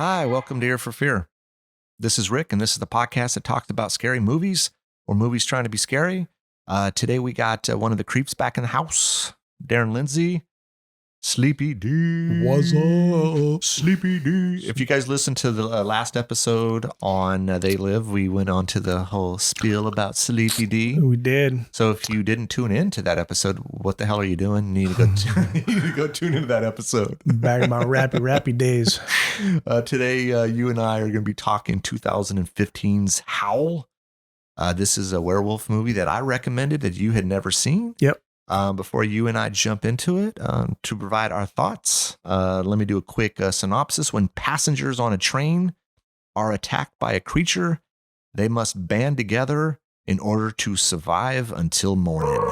Hi, welcome to Ear for Fear. This is Rick, and this is the podcast that talks about scary movies or movies trying to be scary. Today we got one of the creeps back in the house, Darren Lindsay. Sleepy D. What's up? Sleepy D. If you guys listened to the last episode on They Live, we went on to the whole spiel about Sleepy D. We did. So if you didn't tune in to that episode, what the hell are you doing? You need to go tune into that episode. Back in my rappy days. Today, you and I are going to be talking 2015's Howl. This is a werewolf movie that I recommended that you had never seen. Yep. Before you and I jump into it, to provide our thoughts, let me do a quick synopsis. When passengers on a train are attacked by a creature, they must band together in order to survive until morning.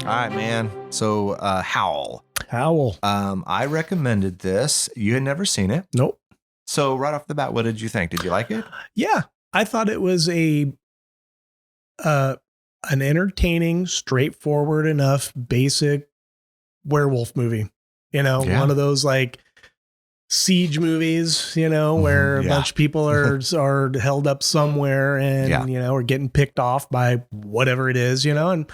All right, man. So, Howl. I recommended this. You had never seen it. Nope. So, right off the bat, what did you think? Did you like it? Yeah. I thought it was an entertaining, straightforward enough, basic werewolf movie. You know, one of those like siege movies, you know, where a bunch of people are held up somewhere and, you know, are getting picked off by whatever it is, you know, and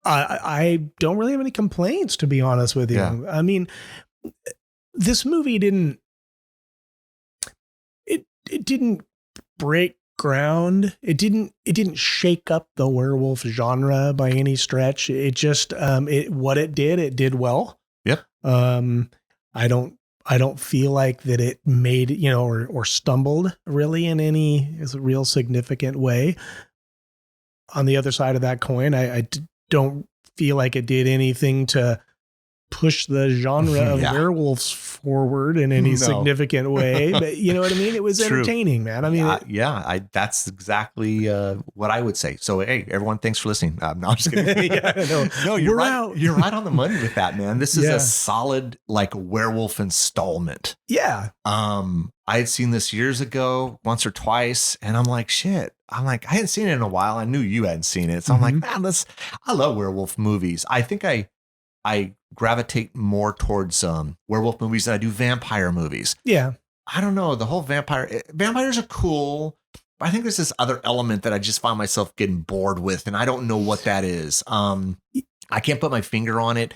I don't really have any complaints, to be honest with you. Yeah. I mean, this movie didn't break ground. It didn't shake up the werewolf genre by any stretch. It just what it did well. Yep. I don't feel like that it made, you know, or stumbled really in any real significant way. On the other side of that coin, I don't feel like it did anything to push the genre of werewolves forward in any significant way. But you know what I mean? It was entertaining, man. I mean, that's exactly what I would say. So, hey, everyone, thanks for listening. No, I'm just kidding. No, you're right. Out. You're right on the money with that, man. This is a solid like werewolf installment. Yeah. I had seen this years ago, once or twice, and I'm like, shit. I hadn't seen it in a while. I knew you hadn't seen it. So I'm like, man, I love werewolf movies. I think I gravitate more towards werewolf movies than I do vampire movies. Yeah. I don't know. The whole vampires are cool. But I think there's this other element that I just find myself getting bored with, and I don't know what that is. I can't put my finger on it.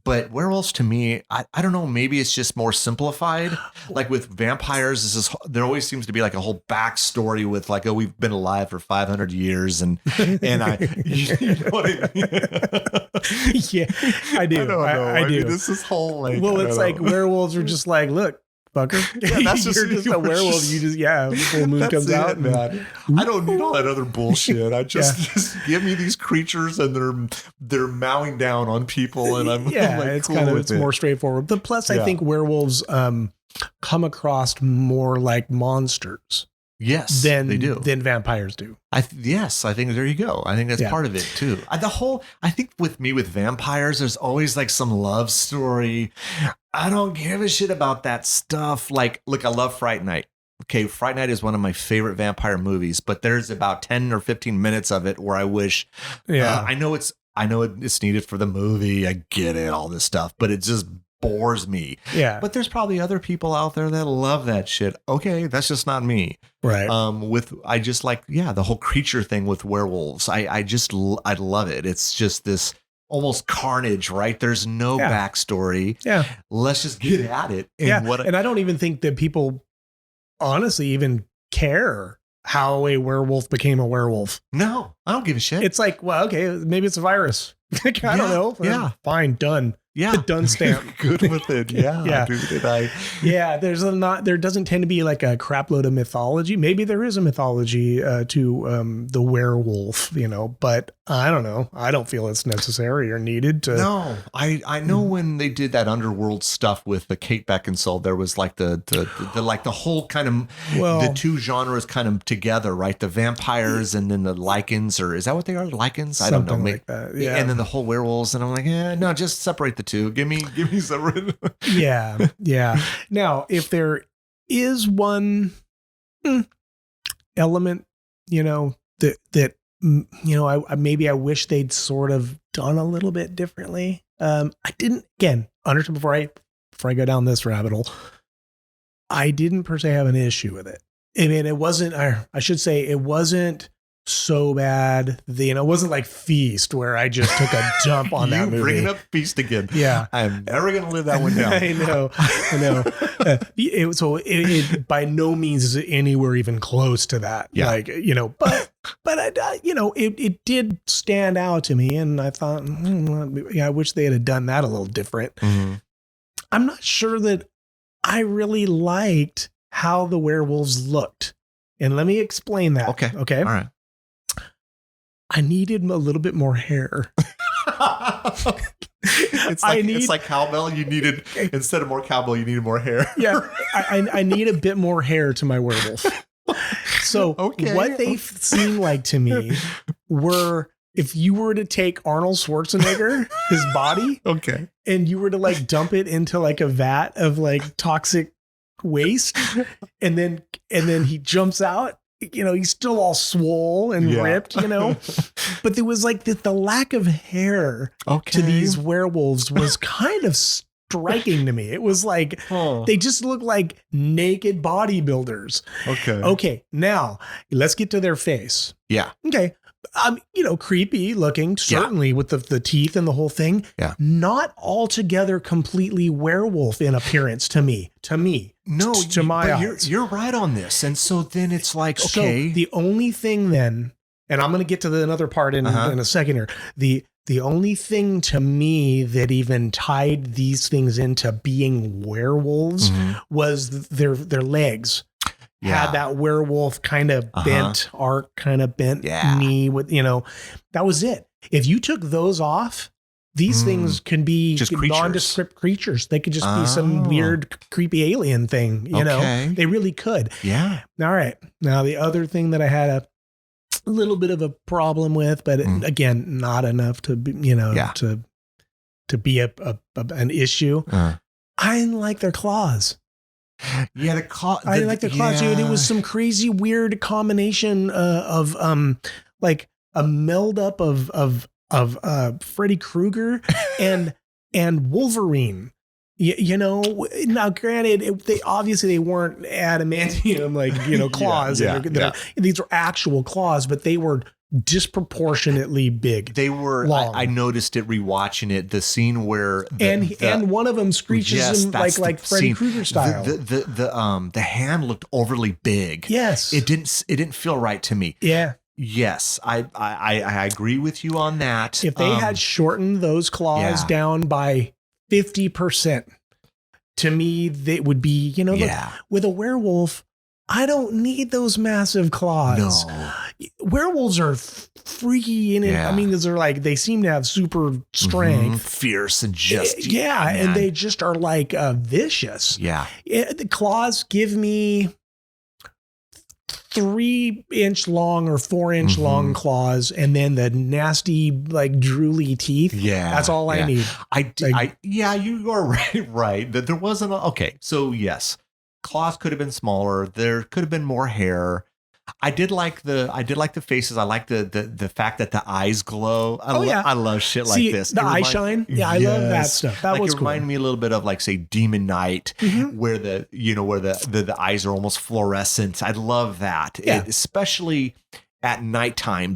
But werewolves, to me, I don't know. Maybe it's just more simplified. Like with vampires, there always seems to be like a whole backstory with like, oh, we've been alive for 500 years, and you know what I mean? Yeah, I do. I do. Mean, this is whole like. Well, it's like werewolves are just like, look, fucker. Yeah, that's you're just a werewolf. You just the full moon comes out. Man. I don't need all that other bullshit. I just give me these creatures and they're mowing down on people, and I'm like, it's cool kind of with more straightforward. But plus, I think werewolves come across more like monsters. Yes, they do. Than vampires do. Yes, I think there you go. I think that's part of it too. I think with vampires, there's always like some love story. I don't give a shit about that stuff. Like, look, I love Fright Night. Okay, Fright Night is one of my favorite vampire movies, but there's about 10 or 15 minutes of it where I wish, I know it's needed for the movie. I get it, all this stuff, but it just bores me. Yeah. But there's probably other people out there that love that shit. Okay, that's just not me. Right. I just like, the whole creature thing with werewolves. I love it. It's just this almost carnage, right? There's no backstory. Yeah. Let's just get at it. And I don't even think that people honestly even care how a werewolf became a werewolf. No. I don't give a shit. It's like, well, okay, maybe it's a virus. I don't know. Yeah. Fine. Done. Yeah. Done stamp. Good with it. Yeah. Yeah. Dude, Yeah. There doesn't tend to be like a crap load of mythology. Maybe there is a mythology to the werewolf, but I don't know. I don't feel it's necessary or needed to. No, I know when they did that underworld stuff with the Kate Beckinsale, there was like the whole kind of the two genres kind of together, right? The vampires and then the lycans, or is that what they are? Lycans? I don't know. Like that. Yeah. And then the whole werewolves, and I'm like, no, just separate the two. Give me separate. Yeah. Now, if there is one element, that maybe I wish they'd sort of done a little bit differently. I didn't, again, understand before I go down this rabbit hole, I didn't per se have an issue with it. I mean, it wasn't, I should say it wasn't so bad. It wasn't like Feast where I just took a dump on that movie. Bringing up Feast again. Yeah. I'm never going to live that one down. I know. It by no means is it anywhere even close to that. Yeah. It did stand out to me, and I thought, I wish they had done that a little different. Mm-hmm. I'm not sure that I really liked how the werewolves looked. And let me explain that. Okay. All right. I needed a little bit more hair. It's like cowbell. You needed, instead of more cowbell, you needed more hair. Yeah. I need a bit more hair to my werewolf. So what they seemed like to me were, if you were to take Arnold Schwarzenegger, his body, and you were to like dump it into like a vat of like toxic waste, and then he jumps out, he's still all swole and ripped, but there was like the lack of hair to these werewolves was kind of striking to me. It was like, they just look like naked bodybuilders. Okay. Now let's get to their face. Yeah. Okay. Creepy looking, certainly with the teeth and the whole thing. Yeah. Not altogether completely werewolf in appearance to me. No, to my eyes. You're right on this. And so then it's like, okay. So the only thing then, and I'm going to get to another part in a second here. The only thing to me that even tied these things into being werewolves was their legs. Had that werewolf kind of bent arc, kind of bent knee with, that was it. If you took those off, these things can be just nondescript creatures. They could just be some weird, creepy alien thing, they really could. Yeah. All right. Now, the other thing that I had a little bit of a problem with, but again, not enough to be, to be an issue. I didn't like their claws. Yeah, I didn't like the claws. Dude. It was some crazy, weird combination of like a meld up of Freddy Krueger and Wolverine. Now granted, they weren't adamantium claws. These are actual claws, but they were disproportionately big. They were. I noticed it rewatching it. The scene where and one of them screeches him like Freddy Krueger style. The hand looked overly big. Yes, it didn't feel right to me. Yeah. Yes, I agree with you on that. If they had shortened those claws down by 50%, to me, they would be, with a werewolf, I don't need those massive claws. No. Werewolves are freaky in it. I mean, they seem to have super strength. Fierce and just. And they just are like vicious. Yeah. The claws give me 3-inch long or 4-inch long claws, and then the nasty drooly teeth. Yeah, that's all I need. You are right. That there wasn't so yes, claws could have been smaller. There could have been more hair. I did like the faces. I like the fact that the eyes glow. I love shit like this. The eye shine. Yeah, I love that stuff. That was cool. It reminded me a little bit of say Demon Knight, where the eyes are almost fluorescent. I love that, especially at nighttime.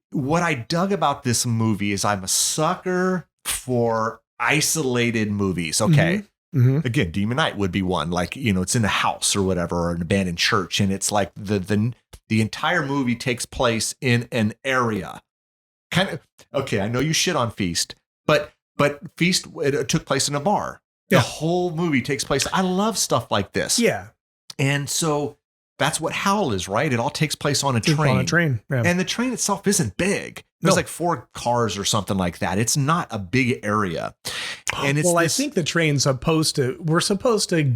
What I dug about this movie is I'm a sucker for isolated movies. Okay. Again, Demon Knight would be one. Like, it's in a house or whatever, or an abandoned church, and it's like the entire movie takes place in an area. Kind of okay. I know you shit on Feast, but Feast, it took place in a bar. The whole movie takes place. I love stuff like this. Yeah, and so that's what Howl is, right? It all takes place on a train. On a train, yeah. And the train itself isn't big. There's like 4 cars or something like that. It's not a big area. And it's I think the train's we're supposed to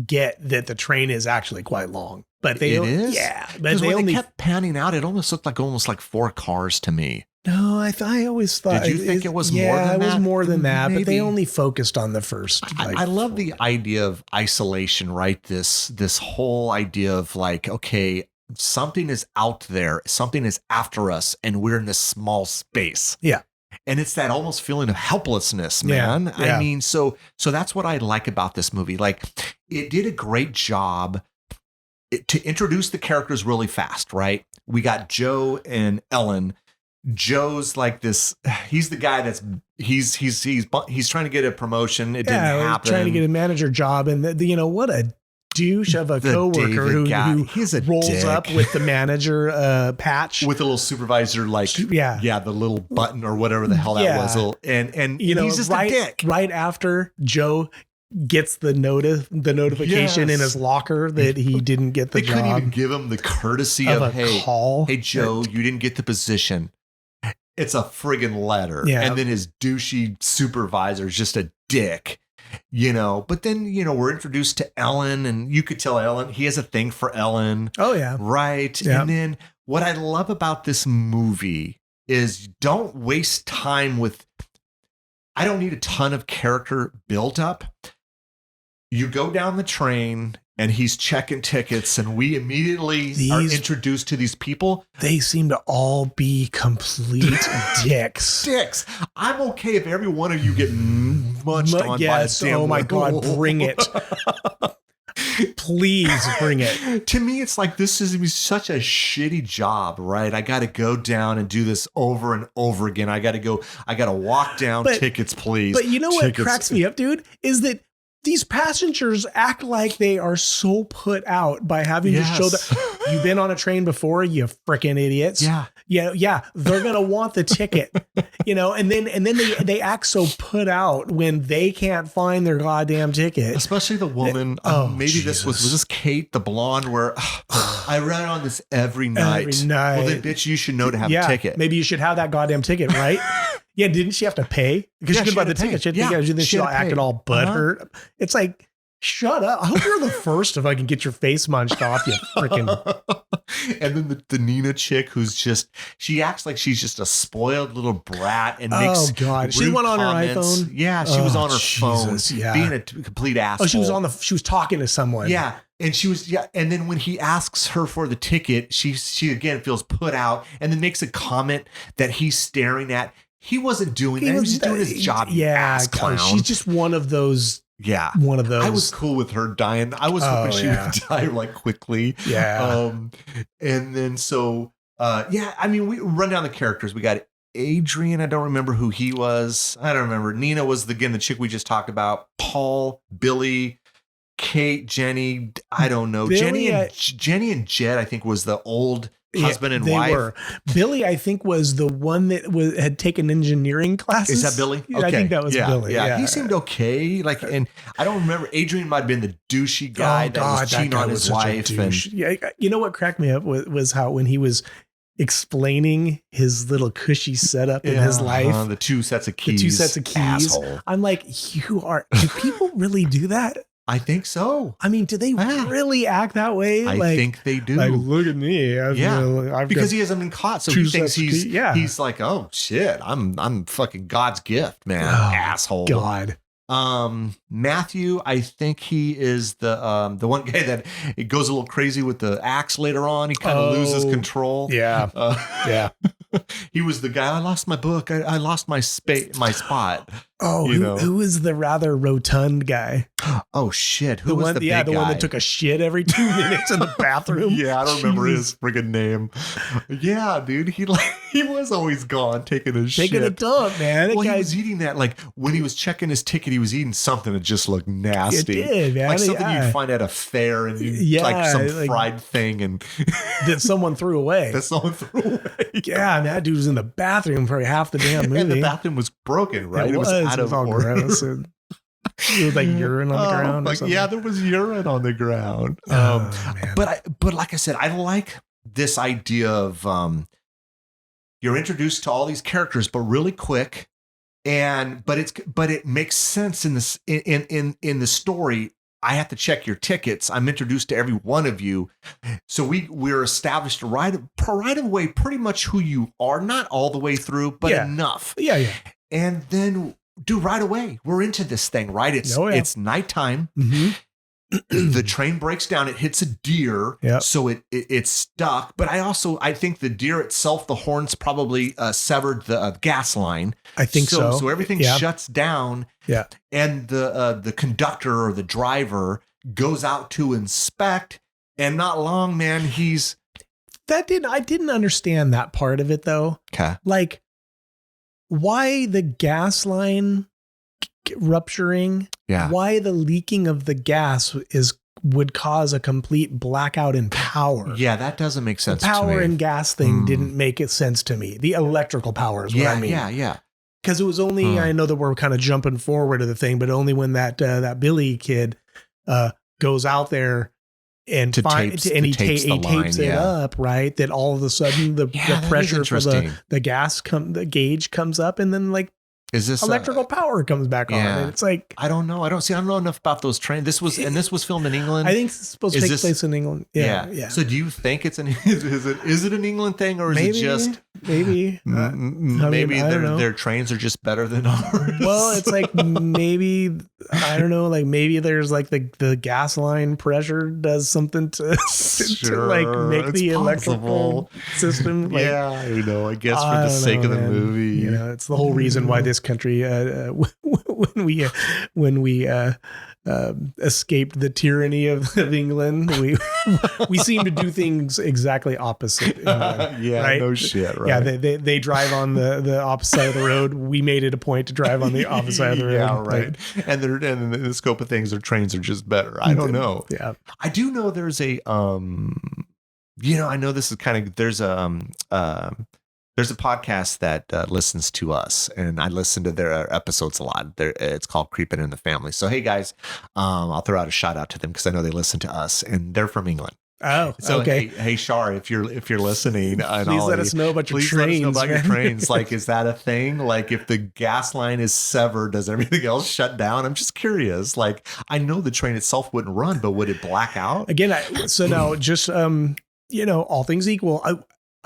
get that the train is actually quite long. But it is? Yeah. But they kept panning out, it almost looked like 4 cars to me. No, I always thought. Did you think it was more than that? Yeah, it was more than that, maybe. But they only focused on the first. I love the idea of isolation, right? This whole idea of like, okay, something is out there, something is after us, and we're in this small space. Yeah. And it's that almost feeling of helplessness, man. Yeah. I mean, so that's what I like about this movie. Like, it did a great job to introduce the characters really fast, right? We got Joe and Ellen. Joe's like this. He's the guy that's he's trying to get a promotion. It didn't happen. Trying to get a manager job, and what a douche of a coworker who rolls dick. Up with the manager patch with a little supervisor, like the little button or whatever the hell that was. And he's just a dick. Right after Joe gets the notification in his locker that he didn't get the job. They couldn't even give him the courtesy of a call. Hey Joe, you didn't get the position. It's a friggin' letter. Yeah. And then his douchey supervisor is just a dick, But then, we're introduced to Ellen, and you could tell Ellen, he has a thing for Ellen. Oh, yeah. Right. Yeah. And then what I love about this movie is don't waste time with, I don't need a ton of character built up. You go down the train and he's checking tickets, and we immediately are introduced to these people. They seem to all be complete dicks. I'm okay if every one of you get munched on by a damn oh my God, bring it. Please bring it. To me, it's like, this is such a shitty job, right? I got to go down and do this over and over again. I got to walk down tickets, please. But you know what cracks me up, dude, is that these passengers act like they are so put out by having to show that you've been on a train before, you freaking idiots. Yeah. They're going to want the ticket, and then they act so put out when they can't find their goddamn ticket. Especially the woman. Maybe this was this Kate, the blonde, where I run on this every night. Well, then bitch, you should know to have a ticket. Maybe you should have that goddamn ticket, right? Yeah, didn't she have to pay? Because she couldn't buy the ticket. She acted all butthurt. It's like, shut up. I hope you're the first if I can get your face munched off, you freaking. And then the Nina chick she acts like she's just a spoiled little brat and makes she went on comments. her iPhone. Yeah, she was on her phone being a complete asshole. Oh, she was talking to someone. Yeah. And she was, and then when he asks her for the ticket, she again feels put out and then makes a comment that he's staring at. He wasn't doing that. He was just doing his job. Ass clown. She's just one of those. Yeah. One of those. I was cool with her dying. I was hoping she would die like quickly. Yeah. And then I mean, we run down the characters. We got Adrian. I don't remember who he was. I don't remember. Nina was the chick we just talked about. Paul, Billy, Kate, Jenny. I don't know. Jenny and Jed, I think, was the old husband and wife. Billy, I think, was the one that had taken engineering classes. Is that Billy? Okay. I think that was Billy. Yeah, he seemed okay. And I don't remember. Adrian might have been the douchey guy that was cheating on his wife. And you know what cracked me up was how when he was explaining his little cushy setup in his life, the 2 sets of keys. Asshole. I'm like, do people really do that? I think so. I mean, do they really act that way? I think they do. Like, look at me. Because he hasn't been caught, so he thinks he's like, oh shit, I'm fucking God's gift, man. Asshole. God. Matthew, I think he is the one guy that it goes a little crazy with the axe later on. He kind of loses control. Yeah. He was the guy. I lost my book. I lost my spot. Oh, who is the rather rotund guy? Oh shit! Who was the big the guy? one that took a shit every 2 minutes in the bathroom. Yeah, I don't remember his friggin' name. Yeah, dude, he was always gone taking a shit. Taking a dump, man. Well, he was eating that, like, when he was checking his ticket, he was eating something that just looked nasty. It did, man. Like something you'd find at a fair, and like some fried thing, and that someone threw away. Yeah, and that dude was in the bathroom for half the damn movie. And the bathroom was broken, right? It was out of all gross. It was like urine on the ground. Or something. Yeah, there was urine on the ground. But like I said, I like this idea of you're introduced to all these characters, but really quick, but it makes sense in this in the story. I have to check your tickets. I'm introduced to every one of you, so we're established right away pretty much who you are, not all the way through, but enough. Yeah. And then right away, we're into this thing, right? It's nighttime. Mm-hmm. The train breaks down. It hits a deer, so it's stuck. But I think the deer itself, the horns probably severed the gas line. I think so. So everything shuts down. Yeah, and the conductor or the driver goes out to inspect, and not long, man, I didn't understand that part of it though. Okay, like why the gas line rupturing, why the leaking of the gas would cause a complete blackout in power. Yeah, that doesn't make sense. The power to me. and gas thing didn't make sense to me. The electrical power is what I mean. Yeah. Because it was only, I know that we're kind of jumping forward to the thing, but only when that Billy kid goes out there and he tapes it up, right? That all of a sudden the pressure for the gas the gauge comes up, and then like is this electrical power comes back on, and it's like I don't know. I don't know enough about those trains. This was filmed in England. I think it's supposed to take place in England. Yeah. So do you think it's is it an England thing, or is it just maybe their trains are just better than ours? Well, it's like maybe I don't know. Like maybe there's like the gas line pressure does something to like make the electrical system. Like, I guess for the sake of the movie, it's the whole reason why this country, when we escaped the tyranny of England, we seem to do things exactly opposite. Right? No shit. Right? Yeah, they drive on the opposite side of the road. We made it a point to drive on the opposite side of the road. Yeah, right. And in the scope of things, their trains are just better. I don't know. Yeah, I do know there's a I know this is kind of there's a podcast that listens to us, and I listen to their episodes a lot. It's called Creeping in the Family. So, hey guys, I'll throw out a shout out to them because I know they listen to us, and they're from England. Oh, so okay. Hey, Shar, if you're listening, please let us know about your trains. Let us know about your trains. Like, is that a thing? Like, if the gas line is severed, does everything else shut down? I'm just curious. Like, I know the train itself wouldn't run, but would it black out? Again, so now just all things equal,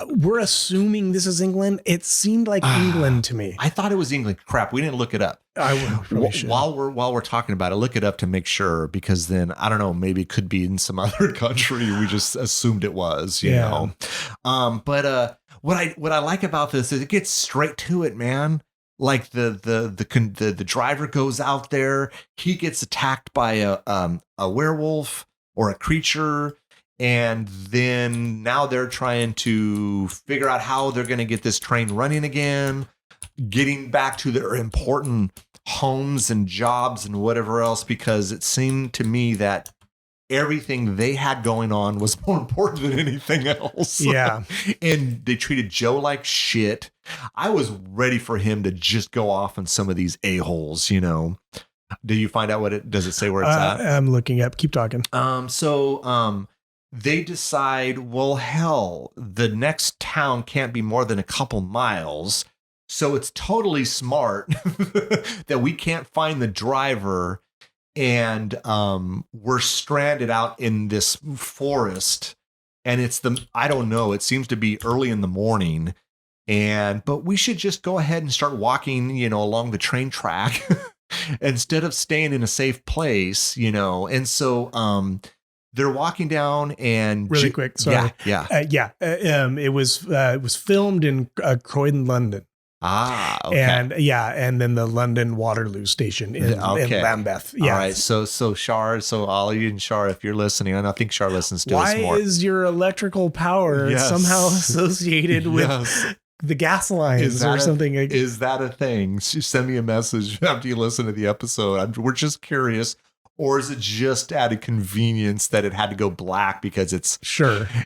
we're assuming this is England. It seemed like England to me. I thought it was England. Crap, we didn't look it up. While we're talking about it, look it up to make sure, because then I don't know, maybe it could be in some other country. We just assumed it was, you know. But what I like about this is it gets straight to it, man. Like the driver goes out there, he gets attacked by a werewolf or a creature. And then now they're trying to figure out how they're going to get this train running again, getting back to their important homes and jobs and whatever else, because it seemed to me that everything they had going on was more important than anything else. Yeah. And they treated Joe like shit. I was ready for him to just go off on some of these a-holes, Do you find out does it say where it's at? I'm looking up. Keep talking. They decide, well, hell, the next town can't be more than a couple miles. So it's totally smart that we can't find the driver, and we're stranded out in this forest. And I don't know, it seems to be early in the morning. But we should just go ahead and start walking, along the train track instead of staying in a safe place, And so, they're walking down, and really quick. Sorry. Yeah. It was filmed in Croydon, London. Okay. And then the London Waterloo station in Lambeth. Yeah. All right. So Shar, Ollie and Shar, if you're listening, and I think Shar listens to us more. Why is your electrical power somehow associated with the gas lines or something? Is that a thing? Send me a message after you listen to the episode. We're just curious. Or is it just out of convenience that it had to go black because it's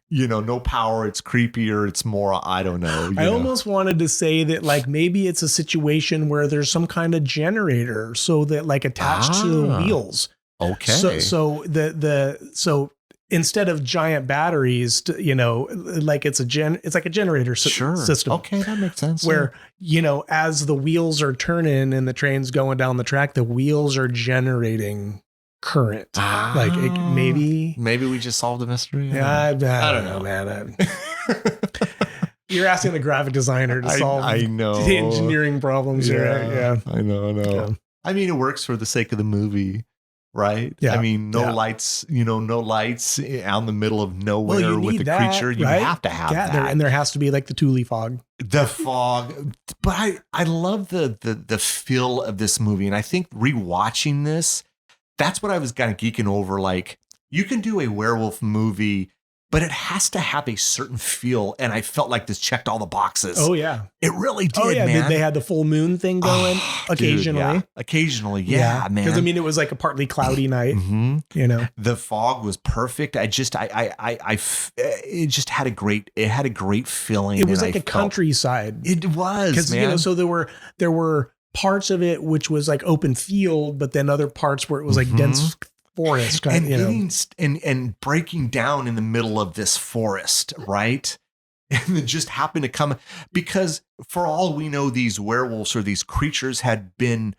no power, it's creepier, it's more, I don't know. I almost wanted to say that like maybe it's a situation where there's some kind of generator so that like attached to the wheels. Okay. So instead of giant batteries, like it's like a generator system. Okay, that makes sense. Where, as the wheels are turning and the train's going down the track, the wheels are generating current. Like maybe we just solved the mystery. I don't know, man. You're asking the graphic designer to solve the engineering problems here. Yeah. I know. Yeah. I mean, it works for the sake of the movie. Right. Yeah. I mean, no lights, no lights out in the middle of nowhere with the creature. You have to have that. And there has to be like the Thule fog. The fog. But I love the feel of this movie. And I think rewatching this, that's what I was kind of geeking over. Like, you can do a werewolf movie, but it has to have a certain feel. And I felt like this checked all the boxes. Oh, yeah. It really did, man. They had the full moon thing going occasionally. Dude, occasionally, man. Because, it was like a partly cloudy night, The fog was perfect. It just had a great feeling. It was like a countryside. It was, man. So there were parts of it which was like open field, but then other parts where it was like dense forest and breaking down in the middle of this forest, right? And it just happened to come because for all we know, these werewolves or these creatures had been,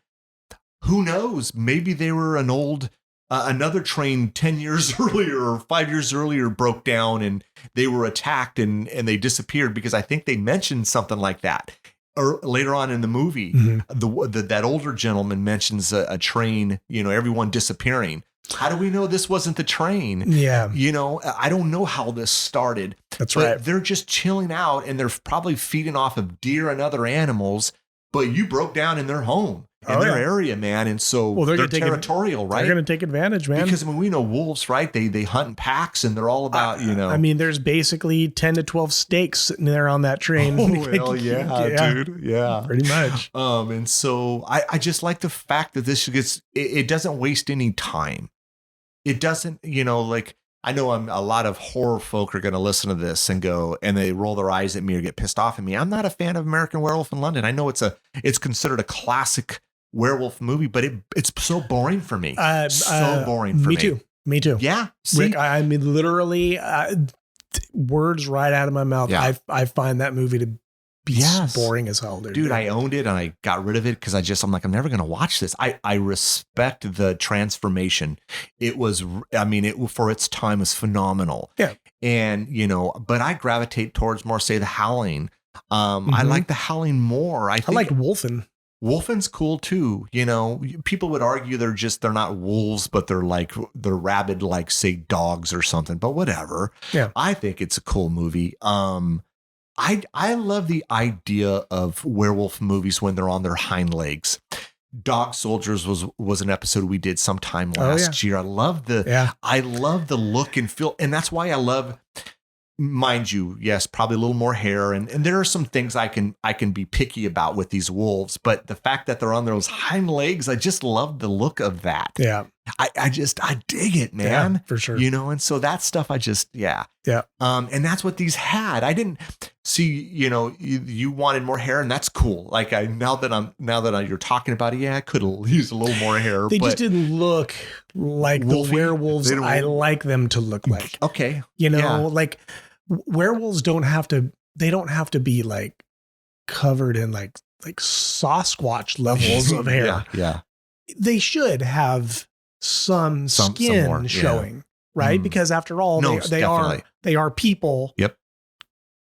who knows, maybe they were an old another train 10 years earlier or 5 years earlier broke down and they were attacked and they disappeared, because I think they mentioned something like that. Or later on in the movie, that older gentleman mentions a train, everyone disappearing. How do we know this wasn't the train? Yeah. I don't know how this started. That's right. They're just chilling out and they're probably feeding off of deer and other animals, but you broke down in their home. In their area, man. And so they're territorial, right? They're going to take advantage, man. Because we know wolves, right? They hunt in packs and they're all about, I mean, there's basically 10 to 12 stakes sitting there on that train. Oh, well, dude. Yeah. Pretty much. And so I just like the fact that this it doesn't waste any time. It doesn't, I know a lot of horror folk are going to listen to this and they roll their eyes at me or get pissed off at me. I'm not a fan of American Werewolf in London. I know it's considered a classic werewolf movie, but it's so boring for me. So boring for me. Me too. Yeah. Rick, I mean, literally words right out of my mouth. Yeah. I find that movie to be boring as hell, dude. I owned it and I got rid of it because I'm like, I'm never going to watch this. I respect the transformation. It was, for its time was phenomenal. Yeah. And, but I gravitate towards more, say, the Howling. I like the Howling more. I like Wolfen. Wolfen's cool too. People would argue they're not wolves, but they're rabid, like say dogs or something, but whatever. Yeah. I think it's a cool movie. I love the idea of werewolf movies when they're on their hind legs. Dog Soldiers was an episode we did sometime last year. I love the look and feel. And that's why I love, mind you, yes, probably a little more hair. And there are some things I can be picky about with these wolves, but the fact that they're on those hind legs, I just love the look of that. Yeah. I dig it, man. Yeah, for sure. And so that stuff, Yeah. And that's what these had. I didn't see, you wanted more hair and that's cool. Like now that you're talking about it, I could have used a little more hair. They just didn't look like wolfy, the werewolves I like them to look like. Okay. Like werewolves don't have to be like covered in like Sasquatch levels of hair. Yeah. They should have some skin more, showing, right? Because after all, they are people. Yep.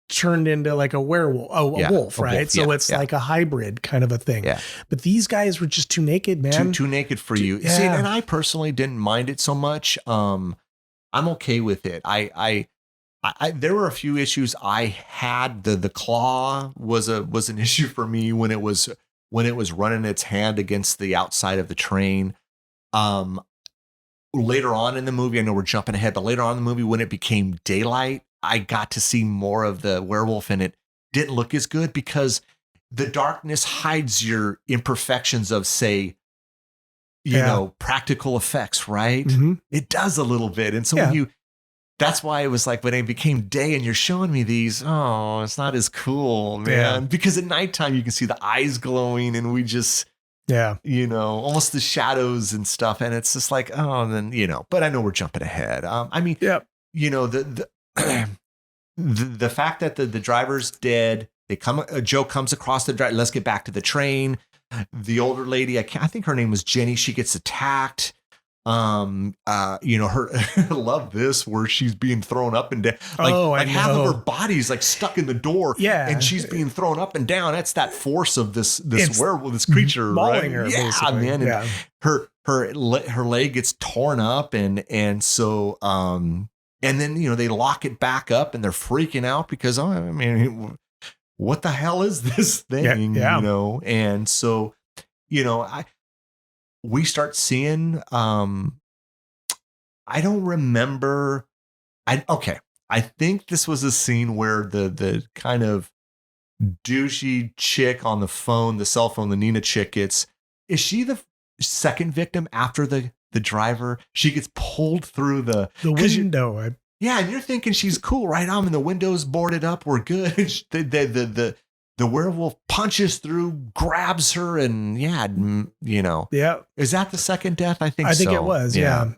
Turned into like a werewolf, wolf, right? Wolf, so it's like a hybrid kind of a thing. Yeah. But these guys were just too naked, man. Too naked for you. Yeah. See, and I personally didn't mind it so much. I'm okay with it. I there were a few issues I had. The claw was an issue for me when it was running its hand against the outside of the train. Later on in the movie, I know we're jumping ahead, but later on in the movie, when it became daylight, I got to see more of the werewolf, and it didn't look as good because the darkness hides your imperfections of, say, you know, practical effects, right? Mm-hmm. It does a little bit. And so when that's why it was like when it became day and you're showing me these, oh, it's not as cool, man. Yeah. Because at nighttime you can see the eyes glowing and we just, you know, almost the shadows and stuff. And it's just like, oh, then, you know, but I know we're jumping ahead. I mean, you know, the fact that the driver's dead, Joe comes across the drive. Let's get back to the train. The older lady, I think her name was Jenny. She gets attacked. You know, I love this where she's being thrown up and down. Like half of her body's like stuck in the door. Yeah. And she's being thrown up and down. That's that force of this werewolf, this creature, right? Her, basically. Man. And her leg gets torn up and so and then, you know, they lock it back up and they're freaking out because I mean, what the hell is this thing? You know? And so, you know, we start seeing, I don't remember. I think this was a scene where the kind of douchey chick on the phone, the cell phone, the Nina chick is she the second victim after the driver? She gets pulled through the window. Yeah, and you're thinking she's cool, right? I mean, the window's boarded up. We're good. The werewolf punches through, grabs her, and you know. Yeah. Is that the second death? I think it was. Yeah.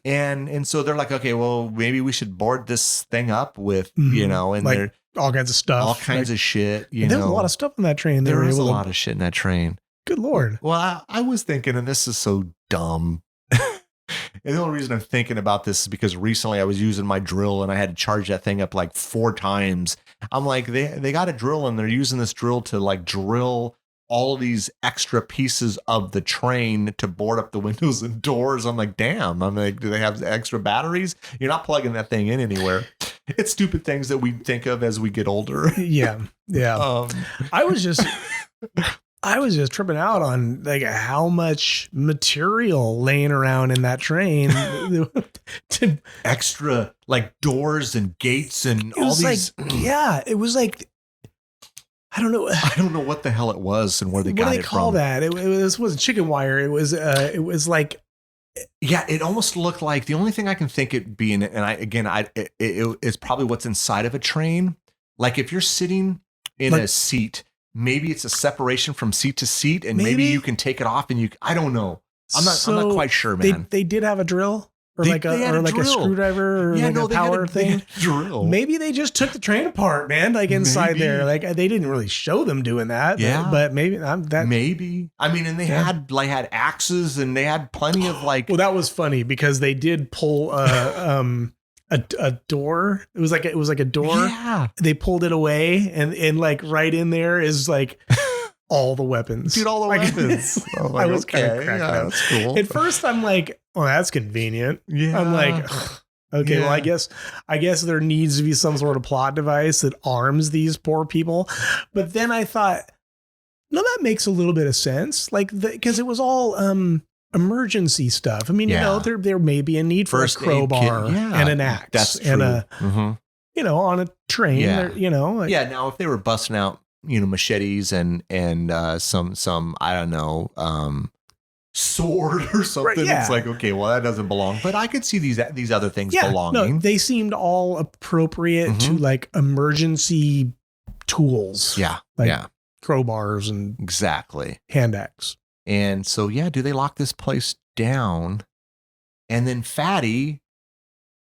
And so they're like, okay, well, maybe we should board this thing up with, you know, and like all kinds of stuff. All kinds of shit. There was a lot of stuff on that train. There was a lot of shit in that train. Good Lord. Well, I was thinking, and this is so dumb. And the only reason I'm thinking about this is because recently I was using my drill and I had to charge that thing up like 4 times. I'm like, they got a drill and they're using this drill to like drill all of these extra pieces of the train to board up the windows and doors. I'm like, damn. I'm like, do they have extra batteries? You're not plugging that thing in anywhere. It's stupid things that we think of as we get older. Yeah. I was just tripping out on like how much material laying around in that train. To extra like doors and gates and all these. Like, it was like, I don't know. I don't know what the hell it was and where they got it from. What do they call that? It wasn't chicken wire. It was like. Yeah, it almost looked like the only thing I can think it being, and it's probably what's inside of a train. Like if you're sitting in a seat, maybe it's a separation from seat to seat, and maybe you can take it off and I don't know. I'm not quite sure, man. They did have a drill or a screwdriver or a power thing. Drill. Maybe they just took the train apart, man. Like inside there, like they didn't really show them doing that. Yeah, but maybe maybe. I mean, and they had axes and they had plenty of like. Well, that was funny because they did pull a door. It was like a door. Yeah. They pulled it away and like right in there is like all the weapons. Dude, all the weapons. I was kind of cracking up. That's cool. At first I'm like, oh, that's convenient. Yeah. I'm like, okay, well, I guess there needs to be some sort of plot device that arms these poor people. But then I thought, no, that makes a little bit of sense. Like because it was all emergency stuff. I mean, you know, there may be a need for a crowbar and an axe. That's true. And you know, on a train, you know. Like, now if they were busting out, you know, machetes and some I don't know, sword or something, it's like, okay, well, that doesn't belong. But I could see these other things belonging. No, they seemed all appropriate to like emergency tools. Yeah. Like crowbars and hand axe. And so, do they lock this place down? And then Fatty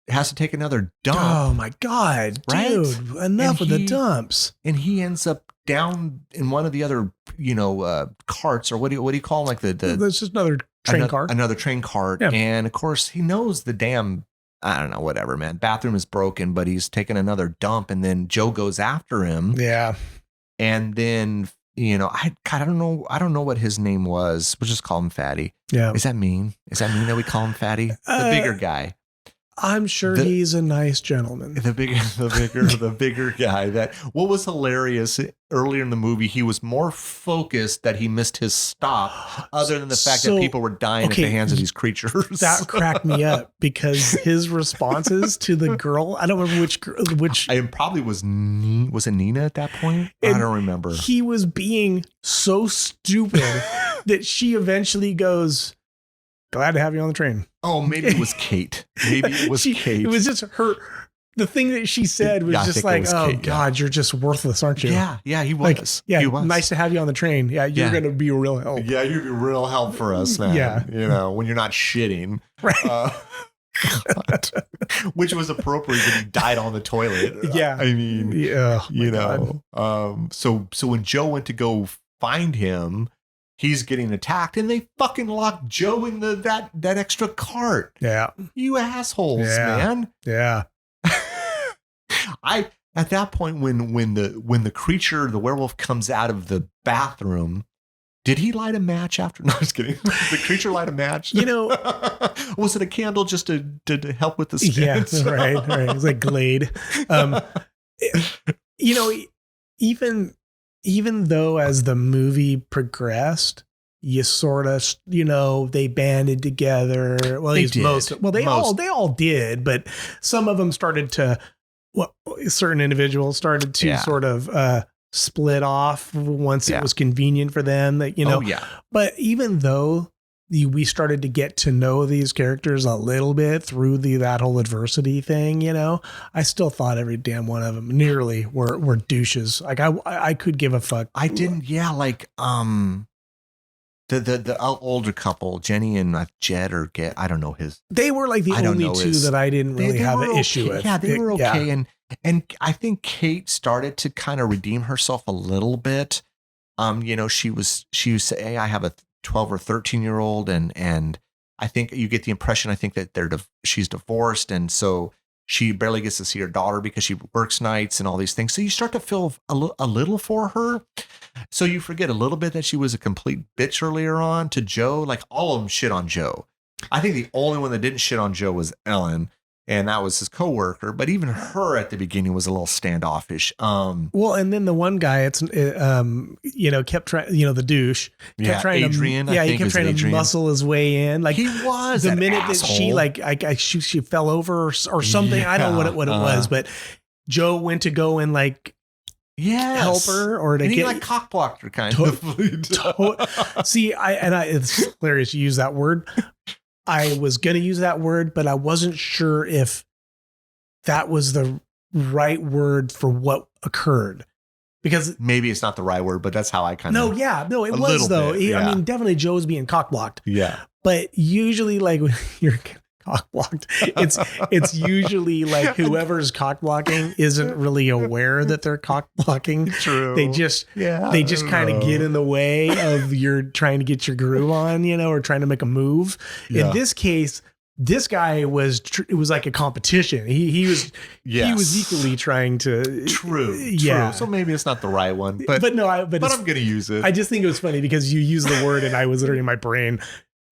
has to take another dump. Oh my God, right? Dude, enough of the dumps. And he ends up down in one of the other, you know, carts, or what do you call them? Like there's just another train cart. Another train cart. Yeah. And of course he knows the damn, I don't know, whatever, man. Bathroom is broken, but he's taking another dump, and then Joe goes after him. Yeah. And then, you know, I don't know what his name was. We'll just call him Fatty. Yeah. Is that mean? Is that mean that we call him Fatty? The bigger guy. I'm sure he's a nice gentleman. The bigger guy. That what was hilarious earlier in the movie, he was more focused that he missed his stop, other than the fact that people were dying at the hands of these creatures. That cracked me up because his responses to the girl, I don't remember which. I probably was it Nina at that point? I don't remember. He was being so stupid that she eventually goes, "Glad to have you on the train." Oh, maybe it was Kate. Maybe it was Kate. It was just her. The thing that she said was just like, "Oh Kate, God, you're just worthless, aren't you?" Yeah, he was. Like, he was. Nice to have you on the train. Yeah, you're going to be a real help. Yeah, you'd be real help for us, man. Yeah. You know, when you're not shitting. Right. Which was appropriate when he died on the toilet. Yeah. I mean, you know. God. So when Joe went to go find him, he's getting attacked, and they fucking locked Joe in that extra cart. Yeah. You assholes, man. Yeah. At that point when the creature, the werewolf, comes out of the bathroom, did he light a match after? No, I was kidding. The creature light a match? You know, was it a candle just to help with the stench? Yeah, right. It's like Glade. You know, even though as the movie progressed, you sort of, you know, they banded together. Well, they all did, but some of them started to, certain individuals started to sort of split off once it was convenient for them, that, you know. But even though we started to get to know these characters a little bit through that whole adversity thing, you know, I still thought every damn one of them nearly were douches. Like I could give a fuck. I didn't. Yeah. Like, the older couple, Jenny and Jed, or I don't know his. They were like the only two that I didn't really have an issue with. Yeah, they were okay. Yeah. And I think Kate started to kind of redeem herself a little bit. You know, she was saying, hey, I have a 12 or 13-year-old, and I think you get the impression, I think that she's divorced, and so she barely gets to see her daughter because she works nights and all these things. So you start to feel a little for her. So you forget a little bit that she was a complete bitch earlier on to Joe. Like, all of them shit on Joe. I think the only one that didn't shit on Joe was Ellen, and that was his coworker. But even her at the beginning was a little standoffish. Well, and then the one guy, you know, kept trying, you know, the douche kept trying Adrian, to, he kept trying to muscle his way in. Like, he was the minute asshole. that she fell over or something. Yeah. I don't know what it was, but Joe went to go and like, help her, or to get like cock blocked her kind of. See, it's hilarious you use that word. I was going to use that word, but I wasn't sure if that was the right word for what occurred, because maybe it's not the right word, but that's how I kind of. No, it was though. I mean, definitely Joe's being cock blocked. Yeah. But usually, like, when you're cock blocked, it's usually like whoever's cock blocking isn't really aware that they're cock blocking. True. They just kind of get in the way of your trying to get your groove on, you know, or trying to make a move. Yeah. In this case, this guy it was like a competition. He was equally trying to. True. So maybe it's not the right one, but I'm going to use it. I just think it was funny because you used the word and I was literally in my brain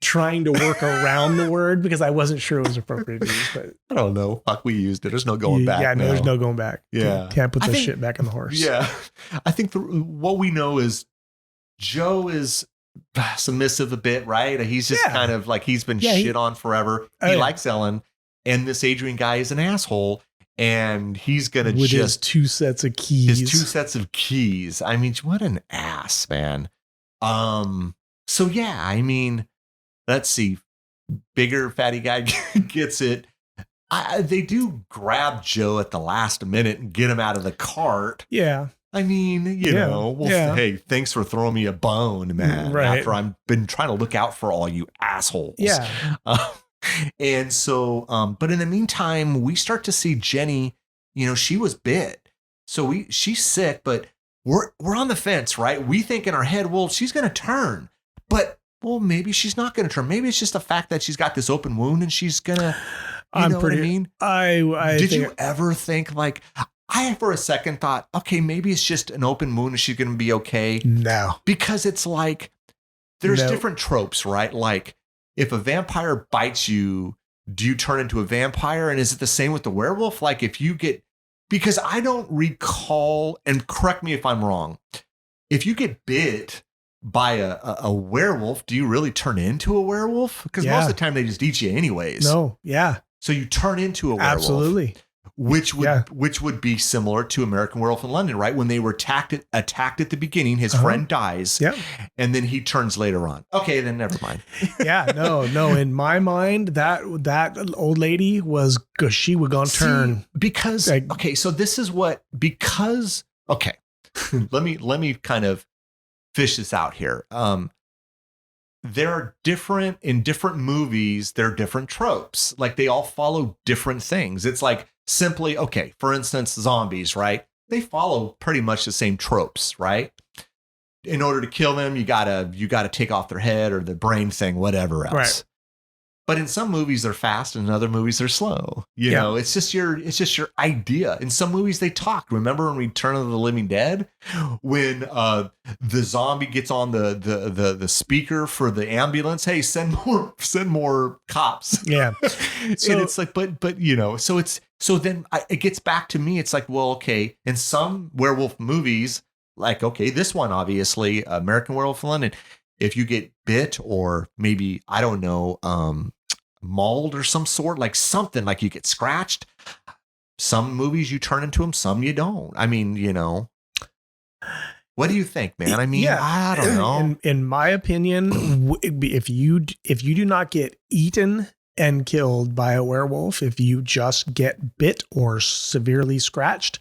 trying to work around the word because I wasn't sure it was appropriate to use, but I don't know. Fuck, we used it. There's no going back. Yeah, no, there's no going back. Yeah. Can't put this shit back on the horse. Yeah. I think what we know is Joe is submissive a bit, right? He's just kind of like, he's been shit on forever. He likes Ellen, and this Adrian guy is an asshole, and he's going to just his 2 sets of keys. His 2 sets of keys. I mean, what an ass, man. So yeah, I mean, let's see. Bigger fatty guy gets it. They do grab Joe at the last minute and get him out of the cart. Yeah. I mean, you know, hey, thanks for throwing me a bone, man. Right. After I've been trying to look out for all you assholes. Yeah. And so, but in the meantime, we start to see Jenny, you know, she was bit. So she's sick, but we're on the fence, right? We think in our head, well, she's going to turn, but well, maybe she's not going to turn. Maybe it's just the fact that she's got this open wound and she's going to, you know what I mean? Did you ever think like, I for a second thought, okay, maybe it's just an open wound and she's going to be okay. No. Because it's like, there's different tropes, right? Like if a vampire bites you, do you turn into a vampire? And is it the same with the werewolf? Like if you get, because I don't recall, and correct me if I'm wrong, if you get bit by a werewolf, do you really turn into a werewolf? Because most of the time they just eat you anyways. No, yeah. So you turn into a werewolf. Absolutely. Which would be similar to American Werewolf in London, right? When they were attacked at the beginning, his friend dies, and then he turns later on. Okay, then never mind. No. In my mind, that old lady was, because she would go and turn because okay. So this is what okay. let me kind of fish this out here. There are in different movies, there are different tropes. Like they all follow different things. It's like simply, okay, for instance, zombies, right? They follow pretty much the same tropes, right? In order to kill them, you gotta take off their head or the brain thing, whatever else. Right. But in some movies they're fast, and in other movies they're slow. You know, it's just your idea. In some movies they talk. Remember in Return of the Living Dead, when the zombie gets on the speaker for the ambulance, hey, send more cops. Yeah. So, and it's like, but you know, so then it gets back to me. It's like, well, okay, in some werewolf movies, like, okay, this one obviously, American Werewolf in London, if you get bit or maybe, I don't know, mauled or some sort, like something, like you get scratched, some movies you turn into them, some you don't. I mean, you know, what do you think, man? I mean, I don't know. In my opinion, if you do not get eaten and killed by a werewolf, if you just get bit or severely scratched,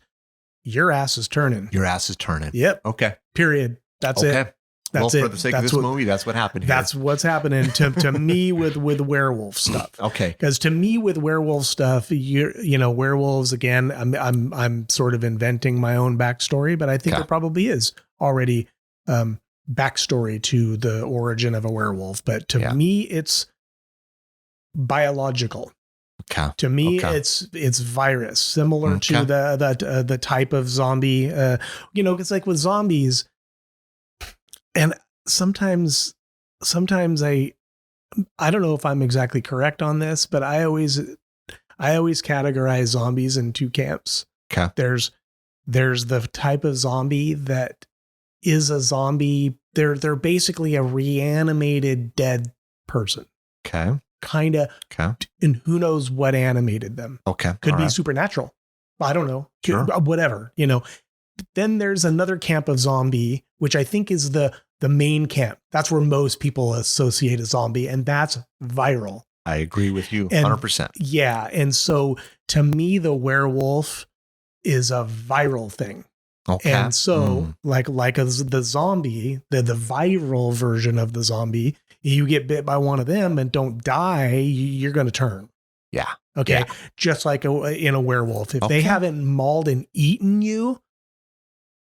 your ass is turning. Your ass is turning. Yep. Okay. Period. That's it. That's for the sake of this movie, that's what happened here. That's what's happening to me with werewolf stuff. Okay. Because to me with werewolf stuff, you know, werewolves, again, I'm sort of inventing my own backstory, but I think there probably is already backstory to the origin of a werewolf. But to me, it's biological. Okay. To me, it's virus, similar to the type of zombie. You know, it's like with zombies. And sometimes I don't know if I'm exactly correct on this, but I always categorize zombies in two camps. Okay. There's the type of zombie that is a zombie. They're basically a reanimated dead person. Okay. Kind of. Okay. And who knows what animated them? Okay. Could be supernatural. I don't know. Sure. Whatever, you know. Then there's another camp of zombie, which I think is the main camp. That's where most people associate a zombie, and that's viral. I agree with you 100%. Yeah. And so to me, the werewolf is a viral thing. Okay. And so like the zombie, the viral version of the zombie, you get bit by one of them and don't die, you're going to turn. Yeah. Okay. Yeah. Just like in a werewolf, if they haven't mauled and eaten you,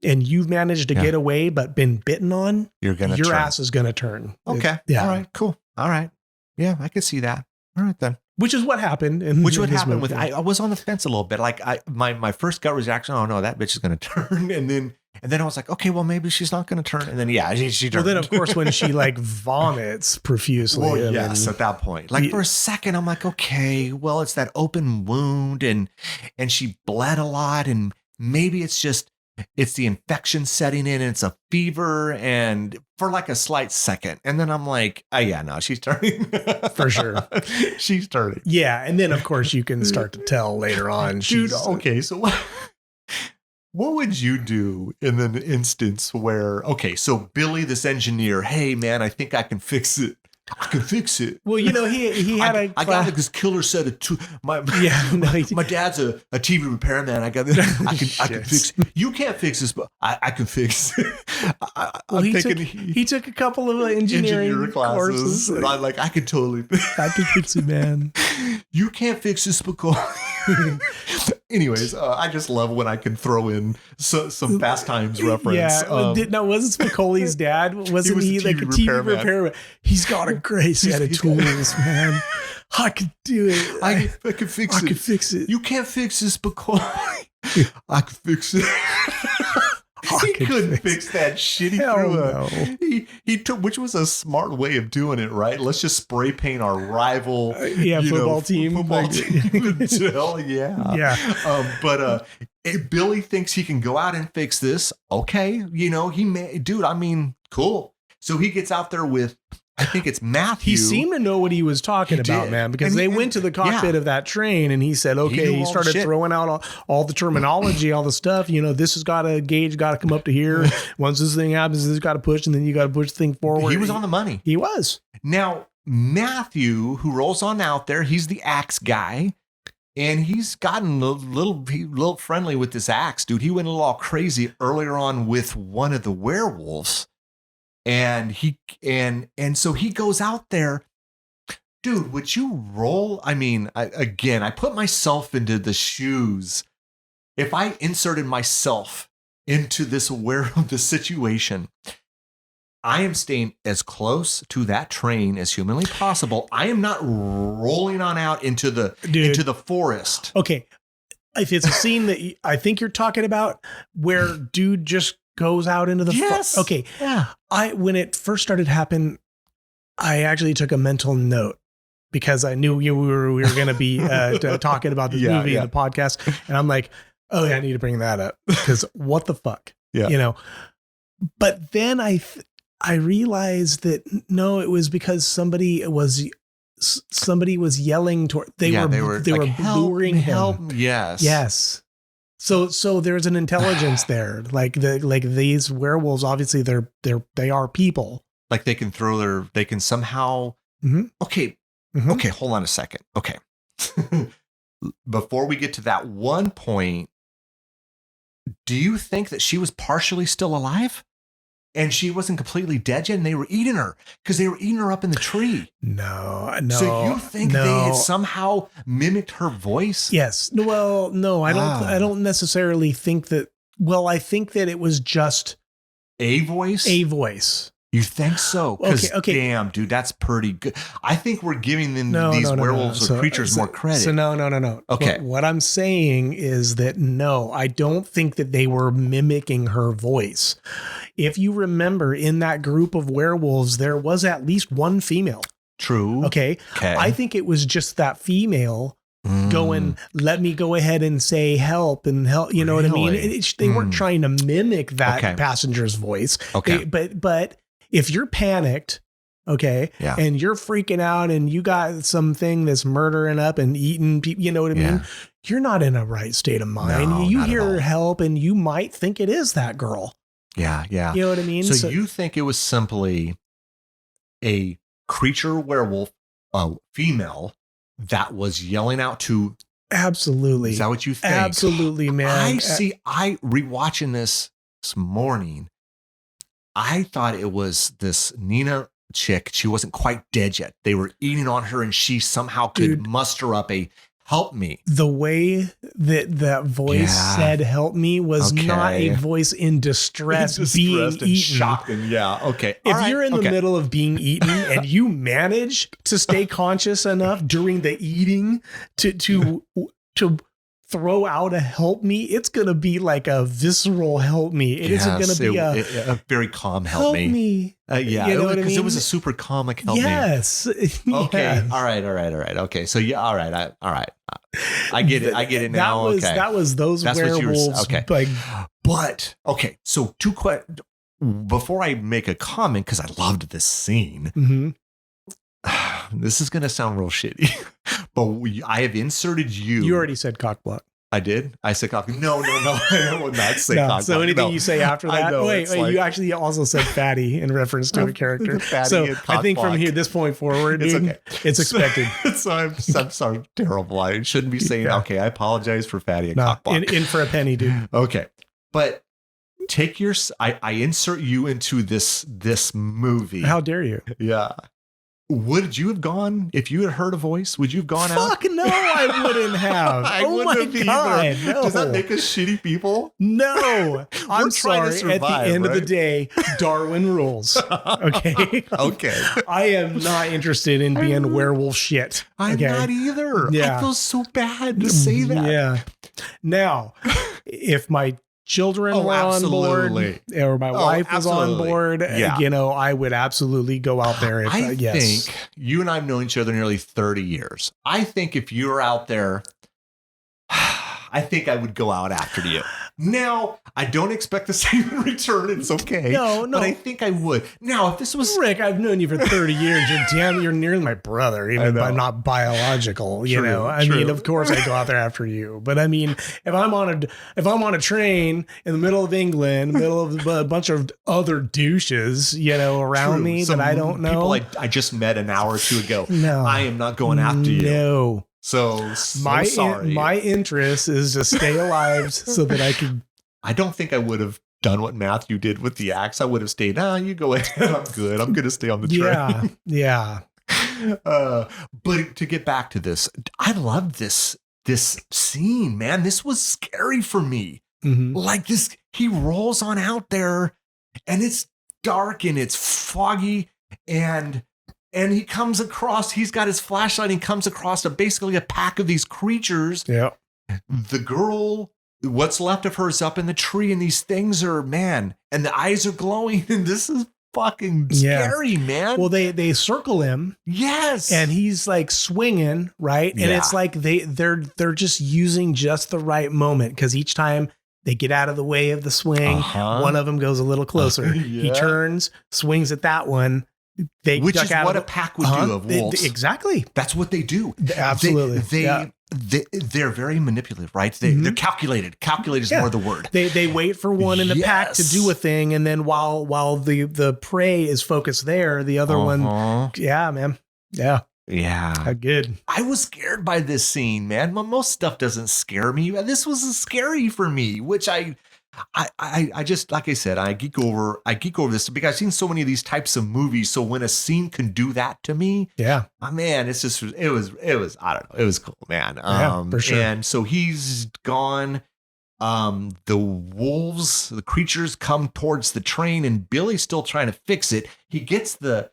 and you've managed to get away but been bitten on, your ass is going to turn. Okay. All right. Cool. All right. Yeah, I could see that. All right then. Which is what happened. I was on the fence a little bit. Like my first gut reaction, oh no, that bitch is going to turn. And then I was like, okay, well maybe she's not going to turn. And then she turned. Well, then of course when she like vomits profusely. Well, yes, at that point. Like for a second, I'm like, okay, well it's that open wound and she bled a lot, and maybe it's the infection setting in, and it's a fever, and for like a slight second. And then I'm like, oh yeah, no, she's turning. For sure. She's turning. Yeah. And then of course you can start to tell later on. Dude, okay. So what would you do in an instance where, okay, so Billy, this engineer, hey man, I think I can fix it. I can fix it. Well, you know, he had I got like this killer set of two. My dad's a TV repairman. I got this. I can fix it. You can't fix this, but I can fix it. He took a couple of engineering classes. I'm like, I can totally I can fix it, man. You can't fix this because anyways, I just love when I can throw in some Fast Times reference. Yeah, wasn't Spicoli's dad? Wasn't he like a TV repairman? He's got a great set of tools, man. I could do it. I can fix it. I can fix it. You can't fix this because I can fix it. fucking couldn't fix that shit. He Hell threw no. he took, which was a smart way of doing it, right? Let's just spray paint our rival football team. Football team. Hell yeah. Yeah. But if Billy thinks he can go out and fix this, okay. He may, dude, I mean, cool. So he gets out there with, I think it's Matthew. He seemed to know what he was talking about, man, because they went to the cockpit of that train and he said, okay, he started throwing out all the terminology, all the stuff. This has got to gauge, got to come up to here. Once this thing happens, this got to push, and then you got to push the thing forward. He was on the money. He was. Now, Matthew, who rolls on out there, he's the axe guy. And he's gotten a little friendly with this axe, dude. He went a little all crazy earlier on with one of the werewolves. And so he goes out there, dude, would you roll? I mean, I put myself into the shoes. If I inserted myself into this situation, I am staying as close to that train as humanly possible. I am not rolling on out into the forest. Okay. If it's a scene that I think you're talking about where dude just goes out into the okay. Yeah. When it first started happening, I actually took a mental note because I knew we were going to be talking about this movie in the podcast, and I'm like, oh yeah, I need to bring that up because what the fuck, But then I realized that no, it was because somebody was yelling toward. They were like, luring him. Yes. So there's an intelligence there. Like these werewolves, obviously they are people. Like they can somehow. Mm-hmm. Okay. Mm-hmm. Okay. Hold on a second. Okay. Before we get to that one point, do you think that she was partially still alive? And she wasn't completely dead yet, and they were eating her because they were eating her up in the tree. No. So you think they had somehow mimicked her voice? Yes. Well, no, I don't. I don't necessarily think that. Well, I think that it was just a voice. A voice. You think so? Okay. Damn, dude, that's pretty good. I think we're giving them these werewolves or creatures more credit. So no. Okay. What I'm saying is that no, I don't think that they were mimicking her voice. If you remember, in that group of werewolves, there was at least one female. True. Okay. I think it was just that female going, let me go ahead and say help and help. You know what I mean? They weren't trying to mimic that passenger's voice. Okay. But if you're panicked, and you're freaking out and you got something that's murdering up and eating people, you know what I mean? You're not in a right state of mind. No, you hear help and you might think it is that girl. Yeah. You know what I mean? So you think it was simply a creature werewolf, a female, that was yelling out to... Absolutely. Is that what you think? Absolutely, man. I rewatching this morning, I thought it was this Nina chick. She wasn't quite dead yet. They were eating on her and she somehow could muster up a help me. The way that voice said help me was not a voice in distress being eaten. Shocked and okay. If you're in the middle of being eaten and you manage to stay conscious enough during the eating to throw out a help me, it's going to be like a visceral help me. It isn't going to be a very calm help me. You know what I mean? It was a super comic help me. Yes. Okay. Yes. All right. Okay. So all right. I get it. I get it now. That was those werewolves. Okay. But okay. So before I make a comment, because I loved this scene. Mm-hmm. This is going to sound real shitty, but I have inserted you. You already said cock block. I did? I said cock. No. I will not say cock block. So anything you say after that? Wait, you actually also said fatty in reference to a character. So I think from this point forward, dude, it's expected. So I'm sorry. Terrible. I shouldn't be saying, okay, I apologize for fatty and cock block. In for a penny, dude. Okay. But take I insert you into this movie. How dare you? Yeah. Would you have gone if you had heard a voice? Would you have gone out? Fuck no, I wouldn't have. Oh my God. No. Does that make us shitty people? No. I'm sorry. At the end of the day, Darwin rules. Okay. Okay. I am not interested in being werewolf shit. I'm not either. Yeah. I feel so bad to say that. Yeah. Now, if my children were on board, or my wife was on board, I would absolutely go out there. If, I think you and I have known each other nearly 30 years. I think if you're out there, I think I would go out after you. Now, I don't expect the same in return. It's okay. No. But I think I would. Now, if this was Rick, I've known you for 30 years. You're nearly my brother, even by not biological. You know, I mean, of course, I go out there after you. But I mean, if I'm on a train in the middle of England, middle of a bunch of other douches, around me that I don't know, people I just met an hour or two ago. No, I am not going after you. No. So sorry. My interest is to stay alive so that I can. I don't think I would have done what Matthew did with the axe. I would have stayed. You go ahead. I'm good. I'm going to stay on the train. Yeah. But to get back to this, I love this scene, man. This was scary for me. Mm-hmm. Like this, he rolls on out there, and it's dark and it's foggy, and he comes across, he's got his flashlight, he comes across basically a pack of these creatures. Yeah. The girl, what's left of her is up in the tree, and these things are, man, and the eyes are glowing, and this is fucking scary, man. Well, they circle him. Yes. And he's like swinging, right? And it's like they're just using just the right moment, because each time they get out of the way of the swing, one of them goes a little closer. He turns, swings at that one. Which is what a pack would do of wolves. Exactly. That's what they do. Absolutely. They're very manipulative, right? They're calculated. Calculated is more the word. They wait for one in the pack to do a thing, and then while the prey is focused there, the other one, man. Yeah. Good. I was scared by this scene, man. Most stuff doesn't scare me. This was scary for me, which I just, like I said, I geek over this because I've seen so many of these types of movies. So when a scene can do that to me, man, it's just, it was, I don't know. It was cool, man. For sure. And so he's gone. The wolves, the creatures come towards the train, and Billy's still trying to fix it. He gets the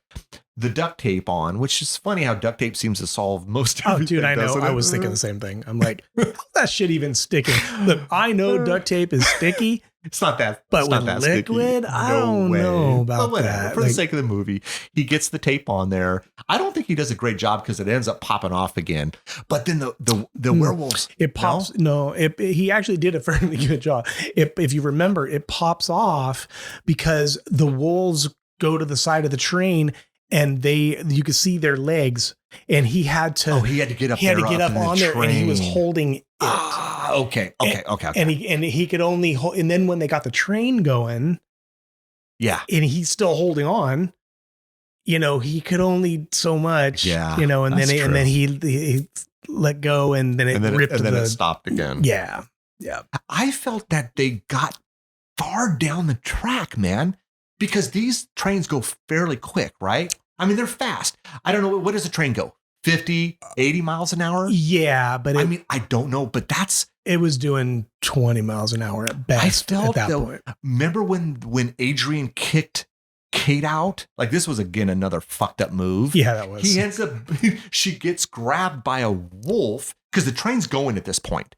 duct tape on, which is funny how duct tape seems to solve most of it. Oh, dude, I know. I was thinking the same thing. I'm like, how's that shit even sticking? Look, I know duct tape is sticky. It's not that, but with liquid, I don't know about that. For the sake of the movie, he gets the tape on there. I don't think he does a great job because it ends up popping off again. But then the werewolves, it pops. No, he actually did a fairly good job. If you remember, it pops off because the wolves go to the side of the train, and you could see their legs, and he had to get up. He had to get up on there, and he was holding it. Okay. And he could only hold, and then when they got the train going, and he's still holding on, he could only so much, and then he let go, and then it ripped, and then it stopped again. Yeah. I felt that they got far down the track, man, because these trains go fairly quick, right? I mean, they're fast. I don't know. What does a train go? 50, 80 miles an hour? Yeah, but I don't know, but it was doing 20 miles an hour at best. I felt at that point. Remember when Adrian kicked Kate out? Like, this was, again, another fucked up move. Yeah, that was. She gets grabbed by a wolf because the train's going at this point.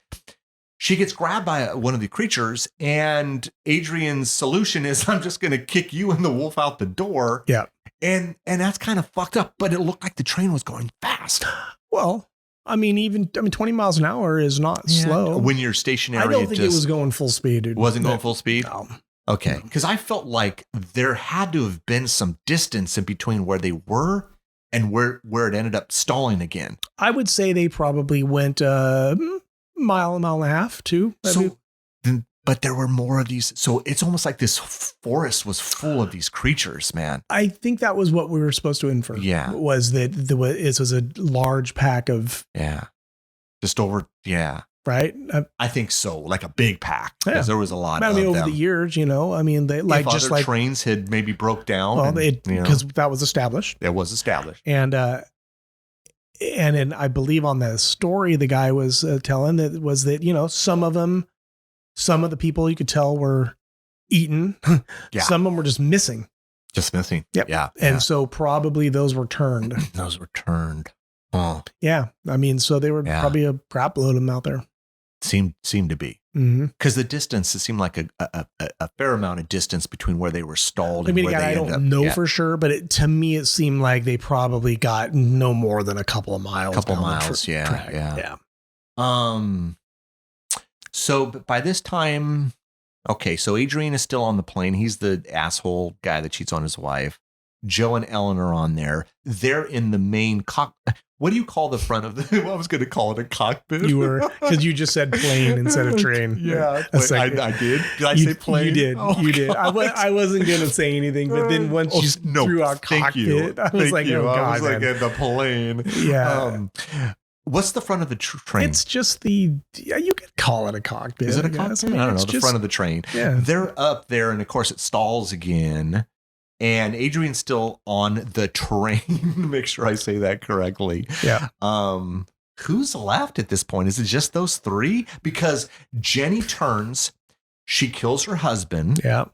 She gets grabbed by one of the creatures, and Adrian's solution is, I'm just going to kick you and the wolf out the door. Yeah. And that's kind of fucked up, but it looked like the train was going fast. Well, 20 miles an hour is not slow. When you're stationary. I don't think it was going full speed, dude. Wasn't going full speed? No. Okay. Because I felt like there had to have been some distance in between where they were and where it ended up stalling again. I would say they probably went mile and a half, too. But there were more of these. So it's almost like this forest was full of these creatures, man. I think that was what we were supposed to infer. Yeah. Was that it was a large pack of. Yeah. Just over. Yeah. Right. I think so. Like a big pack. Because there was a lot of them. Over the years, they like just like trains had maybe broke down. Well, because that was established. It was established. And I believe on the story the guy was telling that was that, some of the people you could tell were eaten. Yeah. Some of them were just missing. Yep. Yeah. And so probably those were turned. Oh. Yeah. So they were probably a crap load of them out there. Seemed to be. Because the distance, it seemed like a fair amount of distance between where they were stalled. I mean, and where again, they I don't know for sure, but to me, it seemed like they probably got no more than a couple of miles. Yeah. So by this time, okay, so Adrian is still on the plane. He's the asshole guy that cheats on his wife. Joe and Ellen are on there. They're in the main What do you call the front of the? I was going to call it a cockpit. You were, because you just said plane instead of train. Yeah, I did. Did I say plane? You did. Oh, you did. I wasn't going to say anything, but then once you threw out cockpit, I was like, oh God, I was like, man. the plane. Yeah. What's the front of the train? It's just you could call it a cockpit. Is it a cockpit? I don't know. The front of the train. Yeah. They're up there, and of course it stalls again. And Adrian's still on the train. Make sure I say that correctly. Yeah. Who's left at this point? Is it just those three? Because Jenny turns, she kills her husband. Yeah.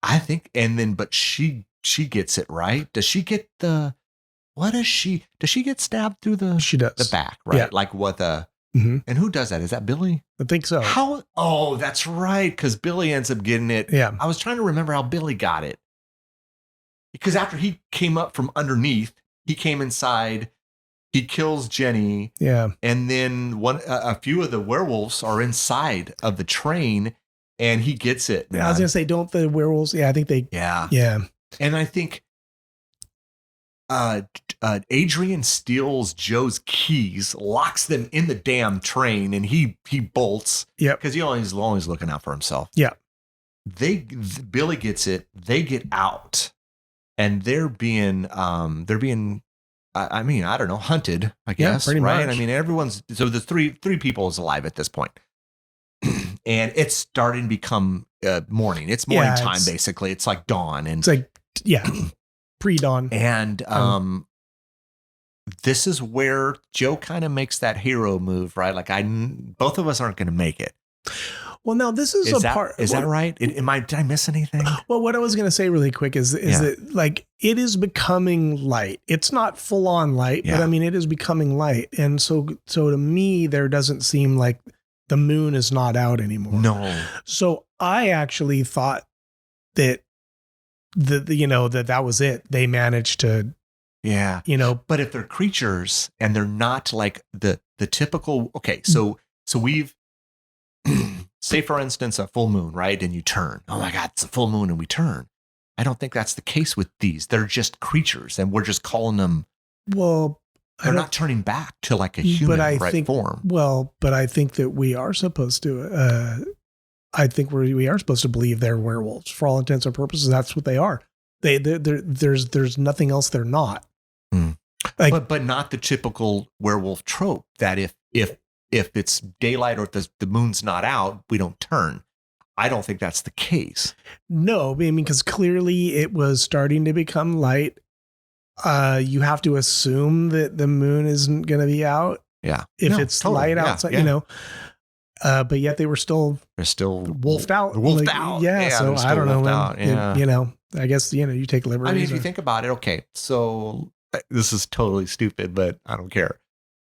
I think, but she gets it, right? Does she get does she get stabbed through the back, right? Yeah. Like what and who does that? Is that Billy? I think so. How? Oh, that's right. Because Billy ends up getting it. Yeah. I was trying to remember how Billy got it. Because after he came up from underneath, he came inside, he kills Jenny. Yeah. And then a few of the werewolves are inside of the train and he gets it. I was going to say, don't the werewolves? Yeah, I think they. Yeah. Yeah. And I think Adrian steals Joe's keys, locks them in the damn train, and he bolts. Yeah. Because he's always looking out for himself. Yeah. Billy gets it. They get out. And they're being, I mean, I don't know, hunted, I guess, pretty right? much. I mean, so the three people is alive at this point. And it's starting to become morning. It's morning time, basically. It's like dawn. And it's like, pre-dawn. And this is where Joe kind of makes that hero move, right? Like both of us aren't going to make it. Well, now this is part. Is that right? Did I miss anything? Well, what I was going to say really quick is that like it is becoming light. It's not full on light, but I mean it is becoming light, and so to me there doesn't seem like the moon is not out anymore. No. So I actually thought that that was it. They managed to. Yeah. But if they're creatures and they're not like the typical. Okay, so we've. Say, for instance, a full moon, right? And you turn. Oh my God, it's a full moon and we turn. I don't think that's the case with these. They're just creatures and we're just calling them. Well, they're not turning back to like a human form. Well, but I think that we are supposed to, we are supposed to believe they're werewolves for all intents and purposes. That's what they are. There's nothing else they're not. Like, but not the typical werewolf trope that if it's daylight or if the moon's not out, we don't turn. I don't think that's the case. No, I mean, because clearly it was starting to become light. You have to assume that the moon isn't going to be out. Yeah. If it's totally light outside, but yet they're still wolfed out. Wolfed out. Yeah. So I don't know. I guess, you take liberties. I mean, if you think about it, okay, so this is totally stupid, but I don't care.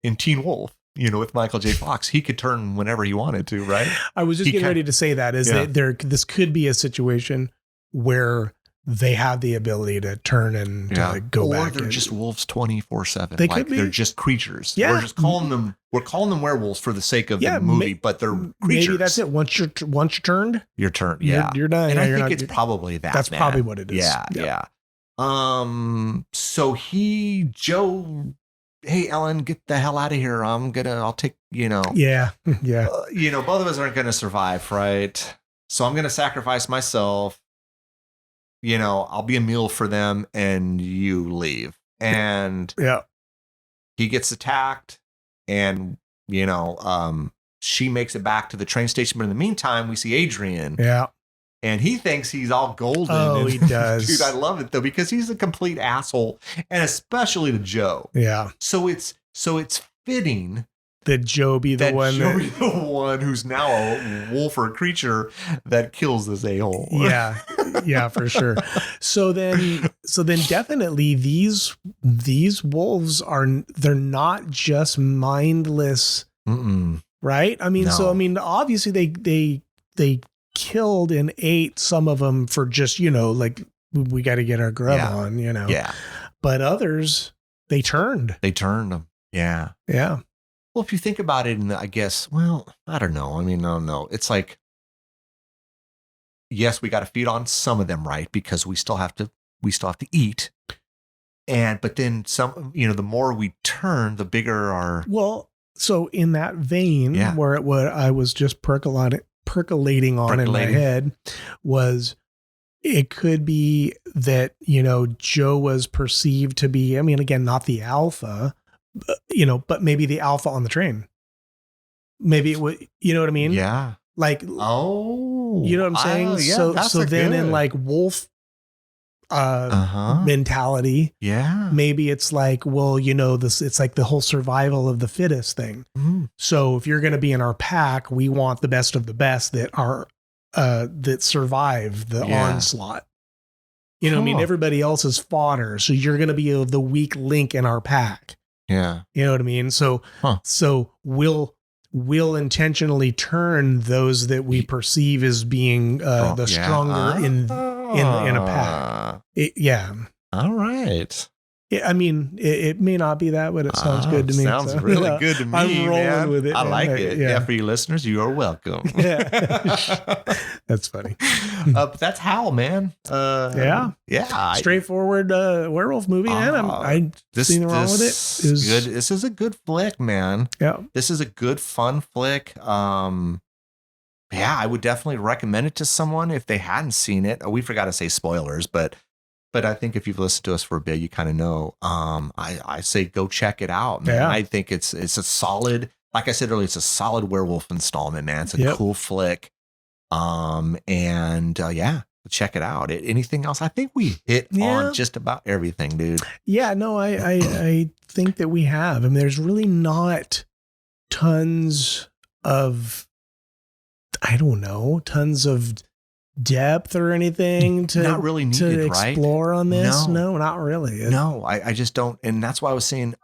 In Teen Wolf, with Michael J. Fox, he could turn whenever he wanted to, right? I was just getting ready to say that that this could be a situation where they have the ability to turn and go back. Or they're just wolves 24/7. They could be. They're just creatures. Yeah. We're calling them werewolves for the sake of the movie, but they're creatures. Maybe that's it. Once you're turned, you're turned. Yeah. You're done. And I think it's probably that. That's probably what it is. Yeah. So Joe, hey, Ellen, get the hell out of here. I'll take, Yeah. Yeah. Both of us aren't going to survive, right? So I'm going to sacrifice myself. I'll be a meal for them and you leave. And he gets attacked and, she makes it back to the train station. But in the meantime, we see Adrian. Yeah. And he thinks he's all golden. Oh, he does. Dude, I love it though, because he's a complete asshole, and especially to Joe. Yeah. So it's fitting that Joe be the one who's now a wolf or a creature that kills this a-hole. Yeah. Yeah, for sure. So then definitely these wolves they're not just mindless right? I mean, so I mean, obviously they killed and ate some of them for just, like we got to get our grub on, Yeah. But others, they turned them. Yeah. Yeah. Well, if you think about it, I guess, I don't know. I mean, I don't know. It's like, yes, we got to feed on some of them, right? Because we still have to eat. But then some, the more we turn, the bigger our. Well, so in that vein, where what I was just percolating on in my head was, it could be that, Joe was perceived to be, I mean, again, not the alpha, but maybe the alpha on the train. Maybe it would, you know what I mean? Yeah. Like, oh, you know what I'm saying? So then in like wolf mentality, maybe it's like, well, it's like the whole survival of the fittest thing. Mm. So if you're going to be in our pack, we want the best of the best that are that survive the onslaught. You know what I mean? Everybody else is fodder, so you're going to be the weak link in our pack. Yeah. You know what I mean? So we'll intentionally turn those that we perceive as being the stronger in a pack. All right. I mean, it may not be that, but it sounds good to me. Sounds really good to me. I'm rolling with it. I like it. Yeah, for you listeners, you are welcome. That's funny. But that's Howl, man. Straightforward werewolf movie, man. I see nothing wrong with it. It was good. This is a good flick, man. Yeah, this is a good, fun flick. I would definitely recommend it to someone if they hadn't seen it. We forgot to say spoilers, but I think if you've listened to us for a bit, you kind of know. I say go check it out, man. Yeah. I think it's a solid, like I said earlier, it's a solid werewolf installment, man. It's a cool flick. Check it out. Anything else? I think we hit on just about everything, dude. Yeah, no, I think that we have. I mean, there's really not tons of depth or anything to not really needed, to explore right? On this. No, not really. No, I just don't. And that's why I was saying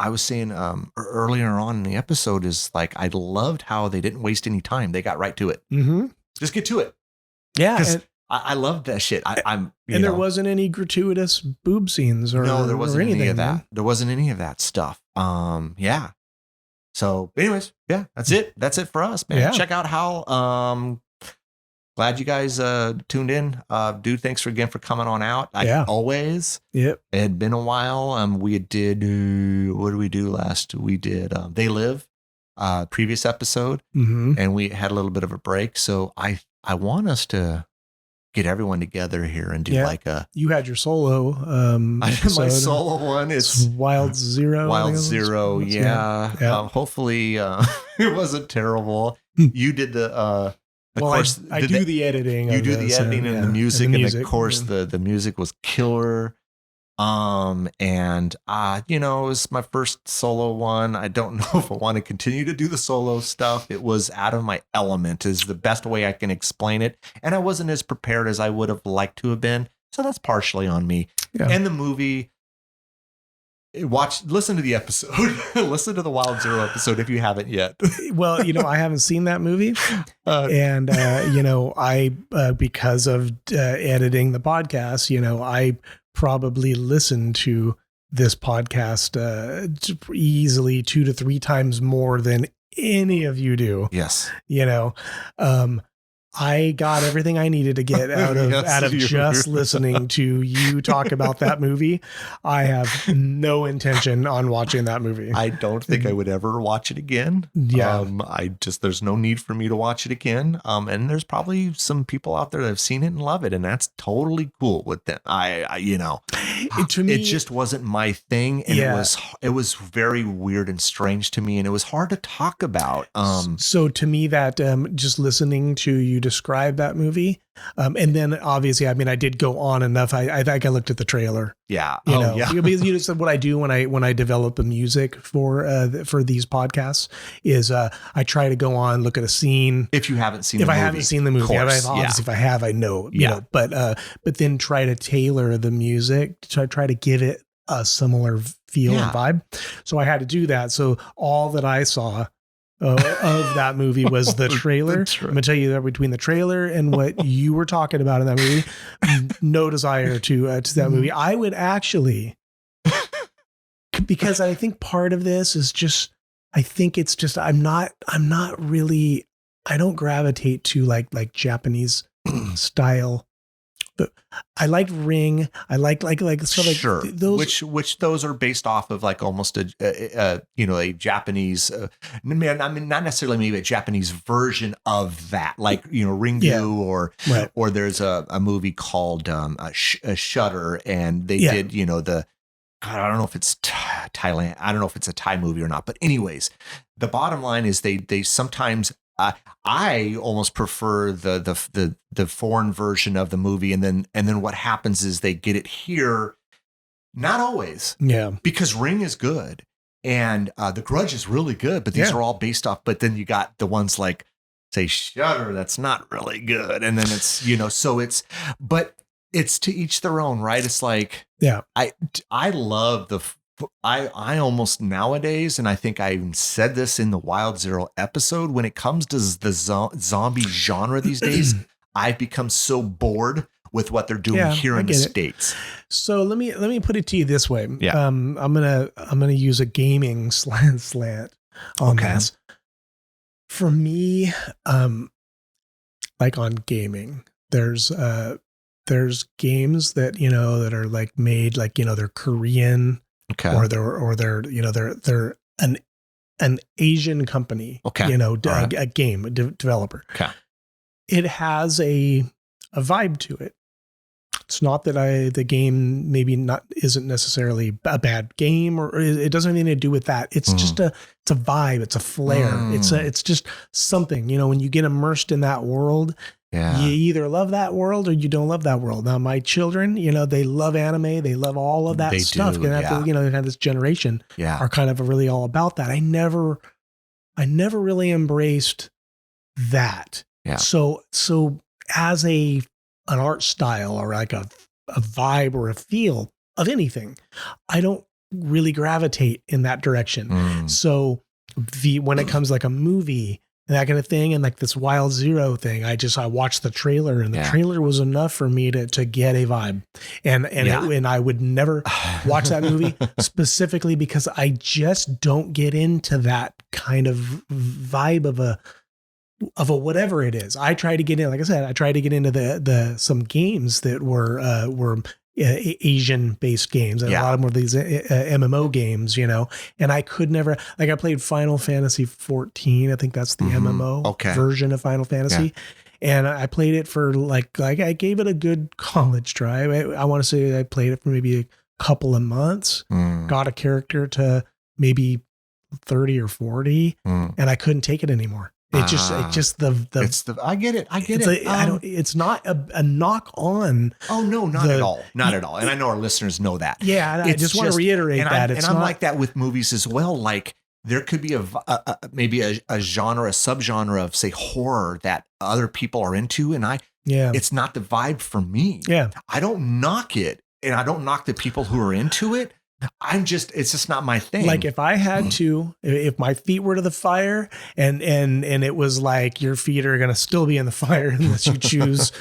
earlier on in the episode is like, I loved how they didn't waste any time. They got right to it. Mm-hmm. Just get to it. Yeah. I loved that shit. There wasn't any gratuitous boob scenes or no, there wasn't anything, any of that. Man. There wasn't any of that stuff. Yeah. So anyways, that's it. That's it for us, man. Yeah. Check out Howl. Glad you guys tuned in. Dude, thanks again for coming on out. Always. Yep. It had been a while. We did, what did we do last? We did They Live, previous episode. Mm-hmm. And we had a little bit of a break. So I want us to get everyone together here and do like a... You had your solo. I did my solo one. It's Wild Zero. Yeah. Hopefully it wasn't terrible. You did the... Of course, I do the editing. You do the editing and the music, and of course the music was killer. It was my first solo one. I don't know if I want to continue to do the solo stuff. It was out of my element, is the best way I can explain it, and I wasn't as prepared as I would have liked to have been. So that's partially on me. Yeah. And the movie. Listen to the episode. Listen to the Wild Zero episode if you haven't yet. Well, I haven't seen that movie, and I because of editing the podcast, I probably listened to this podcast easily 2 to 3 times more than any of you do. Yes, I got everything I needed to get out of just listening to you talk about that movie. I have no intention on watching that movie. I don't think I would ever watch it again. Yeah. There's no need for me to watch it again. And there's probably some people out there that have seen it and love it, and that's totally cool with them. To me, it just wasn't my thing. And it was very weird and strange to me. And it was hard to talk about. So to me that, just listening to you describe that movie. And then obviously, I did go on enough. I think I looked at the trailer. Yeah. Because you said what I do when I develop the music for these podcasts is I try to go on, look at a scene. If you haven't seen the movie. If I haven't seen the movie, obviously if I have, I know, but then try to tailor the music to try to give it a similar feel and vibe. So I had to do that. So all that I saw of that movie was the trailer. I'm going to tell you that between the trailer and what you were talking about in that movie, no desire to that movie. I would actually, because I think part of this is just, I think it's just, I'm not really, I don't gravitate to like Japanese style. But I liked Ring. I like so like sure. Those which those are based off of like almost a Japanese I mean not necessarily maybe a Japanese version of that, like Ringu or there's a movie called Shudder, and they did I don't know if it's Thailand. I don't know if it's a Thai movie or not. But anyways, the bottom line is they sometimes. I almost prefer the foreign version of the movie, and then what happens is they get it here. Not always, because Ring is good and The Grudge is really good, but these are all based off. But then you got the ones like say Shudder that's not really good, and then it's so it's but it's to each their own, right? It's like I love I almost nowadays, and I think I even said this in the Wild Zero episode, when it comes to the zombie genre these days, I've become so bored with what they're doing here in the States. So let me put it to you this way. I'm gonna use a gaming slant on this. For me, like on gaming, there's games that that are like made like they're Korean. Okay. Or they're an Asian company. Okay. A game developer. Okay. It has a vibe to it. It's not that the game isn't necessarily a bad game, or it doesn't have anything to do with that. It's just it's a vibe. It's a flair. It's just something, when you get immersed in that world. Yeah. You either love that world or you don't love that world. Now, my children, they love anime. They love all of that stuff. Kind of this generation are kind of really all about that. I never really embraced that. Yeah. So as an art style or like a vibe or a feel of anything, I don't really gravitate in that direction. So when it comes like a movie, and that kind of thing, and like this Wild Zero thing, I watched the trailer, and the trailer was enough for me to get a vibe, and I would never watch that movie specifically because I just don't get into that kind of vibe of a whatever it is. I try to get in, like I said, I try to get into some games that were Asian based games, and a lot of them were these MMO games, and I could never, like I played Final Fantasy 14. I think that's the MMO version of Final Fantasy. And I played it for like I gave it a good college try. I want to say I played it for maybe a couple of months, got a character to maybe 30 or 40, and I couldn't take it anymore. I get it. It's not a knock on. Oh no, not at all. Not at all. And I know our listeners know that. Yeah. I just want to reiterate that. I'm like that with movies as well. Like there could be maybe a genre, a subgenre of say horror that other people are into. And it's not the vibe for me. Yeah. I don't knock it, and I don't knock the people who are into it. It's just not my thing. Like if I had to, if my feet were to the fire and it was like your feet are going to still be in the fire unless you choose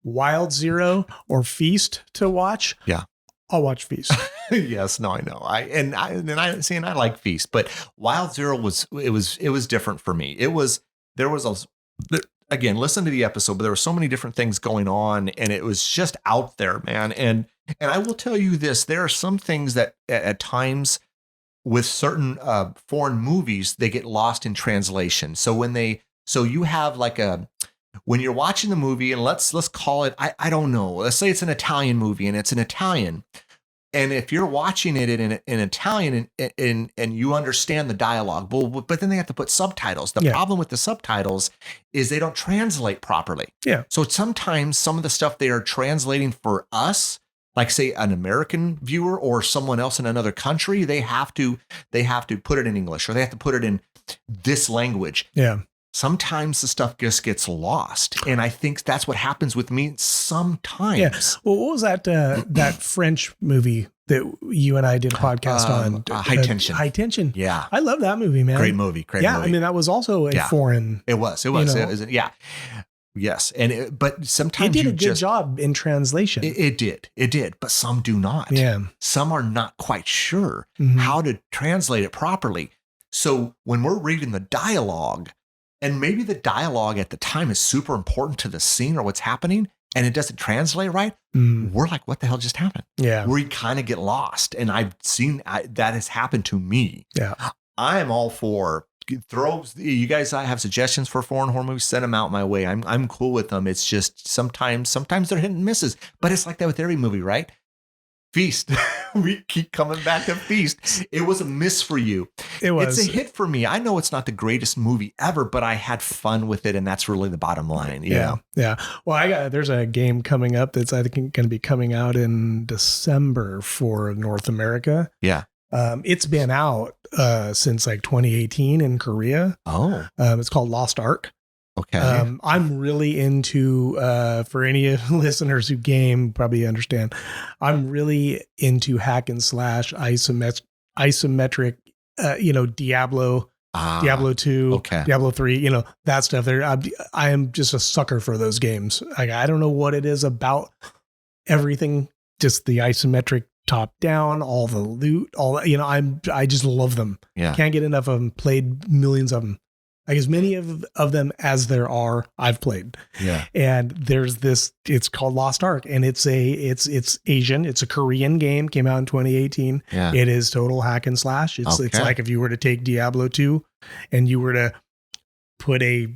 Wild Zero or Feast to watch. Yeah. I'll watch Feast. Yes. No, I know. I like Feast, but Wild Zero was different for me. Again, listen to the episode, but there were so many different things going on, and it was just out there, man. And I will tell you this, there are some things that at times with certain foreign movies, they get lost in translation. So you have like when you're watching the movie, and let's call it, I don't know, let's say it's an Italian movie and it's in Italian. And if you're watching it in Italian and you understand the dialogue, but then they have to put subtitles. The problem with the subtitles is they don't translate properly. Yeah. So sometimes some of the stuff they are translating for us, like say an American viewer or someone else in another country, they have to put it in English, or they have to put it in this language. Yeah. Sometimes the stuff just gets lost. And I think that's what happens with me sometimes. Yeah. Well, what was that French movie that you and I did a podcast on. High Tension. High Tension. Yeah. I love that movie, man. Great movie. Yeah, I mean, that was also a foreign. It was. Yeah. Yes. But sometimes it did a good job in translation. It did. But some do not. Yeah. Some are not quite sure Mm-hmm. how to translate it properly. So when we're reading the dialogue, and maybe the dialogue at the time is super important to the scene or what's happening, and it doesn't translate right, we're like, what the hell just happened? Yeah. We kind of get lost. And I've seen that has happened to me. Yeah. I am all for you guys have suggestions for foreign horror movies, send them out my way. I'm cool with them. It's just sometimes they're hit and misses, but it's like that with every movie, right? Feast. We keep coming back to Feast. It was a miss for you. It was. It's a hit for me. I know it's not the greatest movie ever, but I had fun with it, and that's really the bottom line. Yeah. Well, there's a game coming up that's I think going to be coming out in December for North America. Yeah. It's been out since like 2018 in Korea. Oh. It's called Lost Ark. Okay. I'm really into, for any listeners who game probably understand, I'm really into hack and slash isometric, Diablo 2, okay. Diablo 3, that stuff there. I am just a sucker for those games. Like, I don't know what it is about everything, just the isometric top down, all the loot, all that, I just love them. Yeah. Can't get enough of them, played millions of them. Like as many of them as there are, I've played. Yeah. And there's this, it's called Lost Ark, and it's Asian. It's a Korean game, came out in 2018. Yeah. It is total hack and slash. It's like if you were to take Diablo 2 and you were to put a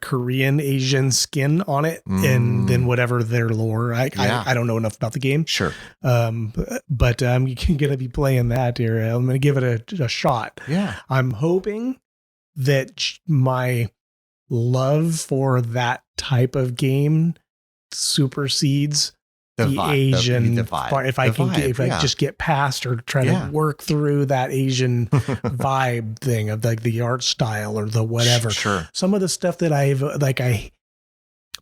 Korean Asian skin on it, and then whatever their lore. I don't know enough about the game. Sure. But I'm going to be playing that here. I'm going to give it a shot. Yeah. I'm hoping that my love for that type of game supersedes the Asian part. If I just get past or try to work through that Asian vibe thing of like the art style or the whatever. Sure. Some of the stuff that I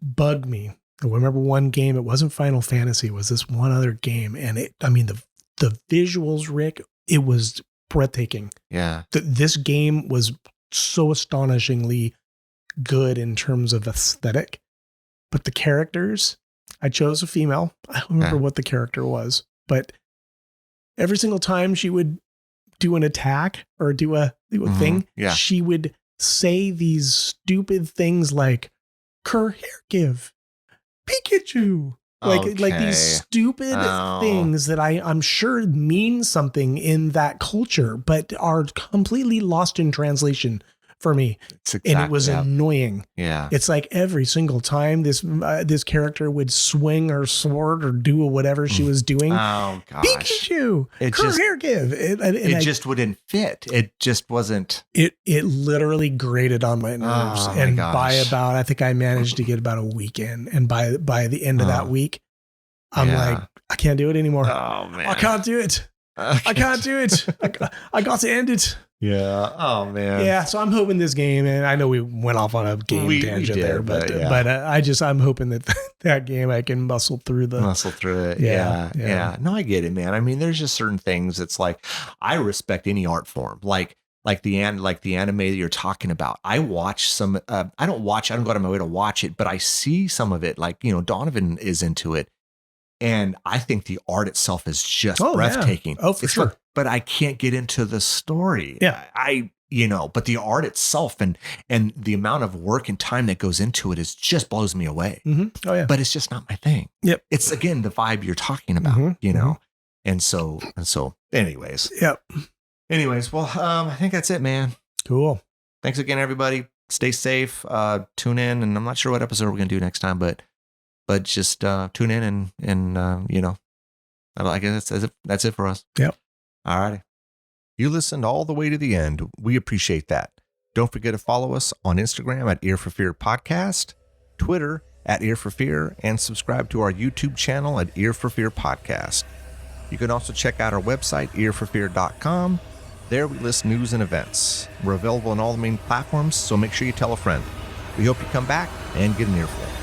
bugged me. I remember one game, it wasn't Final Fantasy, it was this one other game. And the visuals, Rick, it was breathtaking. Yeah. This game was so astonishingly good in terms of aesthetic, but the characters, I chose a female. I don't remember what the character was, but every single time she would do an attack or do a thing, she would say these stupid things like "Cur hair give, Pikachu," like these stupid things that I'm sure mean something in that culture, but are completely lost in translation for me. And it was annoying. Yeah. It's like every single time this character would swing her sword or do whatever she was doing. Oh gosh. Pikachu, hair give. It just wouldn't fit. It just wasn't. It literally grated on my nerves. And by about, I think I managed to get about a weekend. And by the end of that week, I'm like, I can't do it anymore. Oh man. I can't do it. I can't do it. I got to end it. Yeah. Oh man. Yeah. So I'm hoping this game, and I know we went off on a game tangent there, but I'm hoping that game I can muscle through it. Yeah. No, I get it, man. I mean, there's just certain things. It's like I respect any art form, like the anime that you're talking about. I watch some. I don't go out of my way to watch it, but I see some of it. Like Donovan is into it. And I think the art itself is just breathtaking. Yeah. Oh, for sure. But I can't get into the story. Yeah. But the art itself and the amount of work and time that goes into it just blows me away. Mm-hmm. Oh yeah. But it's just not my thing. Yep. It's again, the vibe you're talking about, And so anyways. Yep. Anyways, well, I think that's it, man. Cool. Thanks again, everybody. Stay safe. Tune in, and I'm not sure what episode we're going to do next time, but just tune in and I guess that's it for us. Yep. All righty. You listened all the way to the end. We appreciate that. Don't forget to follow us on Instagram at Ear for Fear Podcast, Twitter at Ear for Fear, and subscribe to our YouTube channel at Ear for Fear Podcast. You can also check out our website, earforfear.com. There we list news and events. We're available on all the main platforms, so make sure you tell a friend. We hope you come back and get an earful.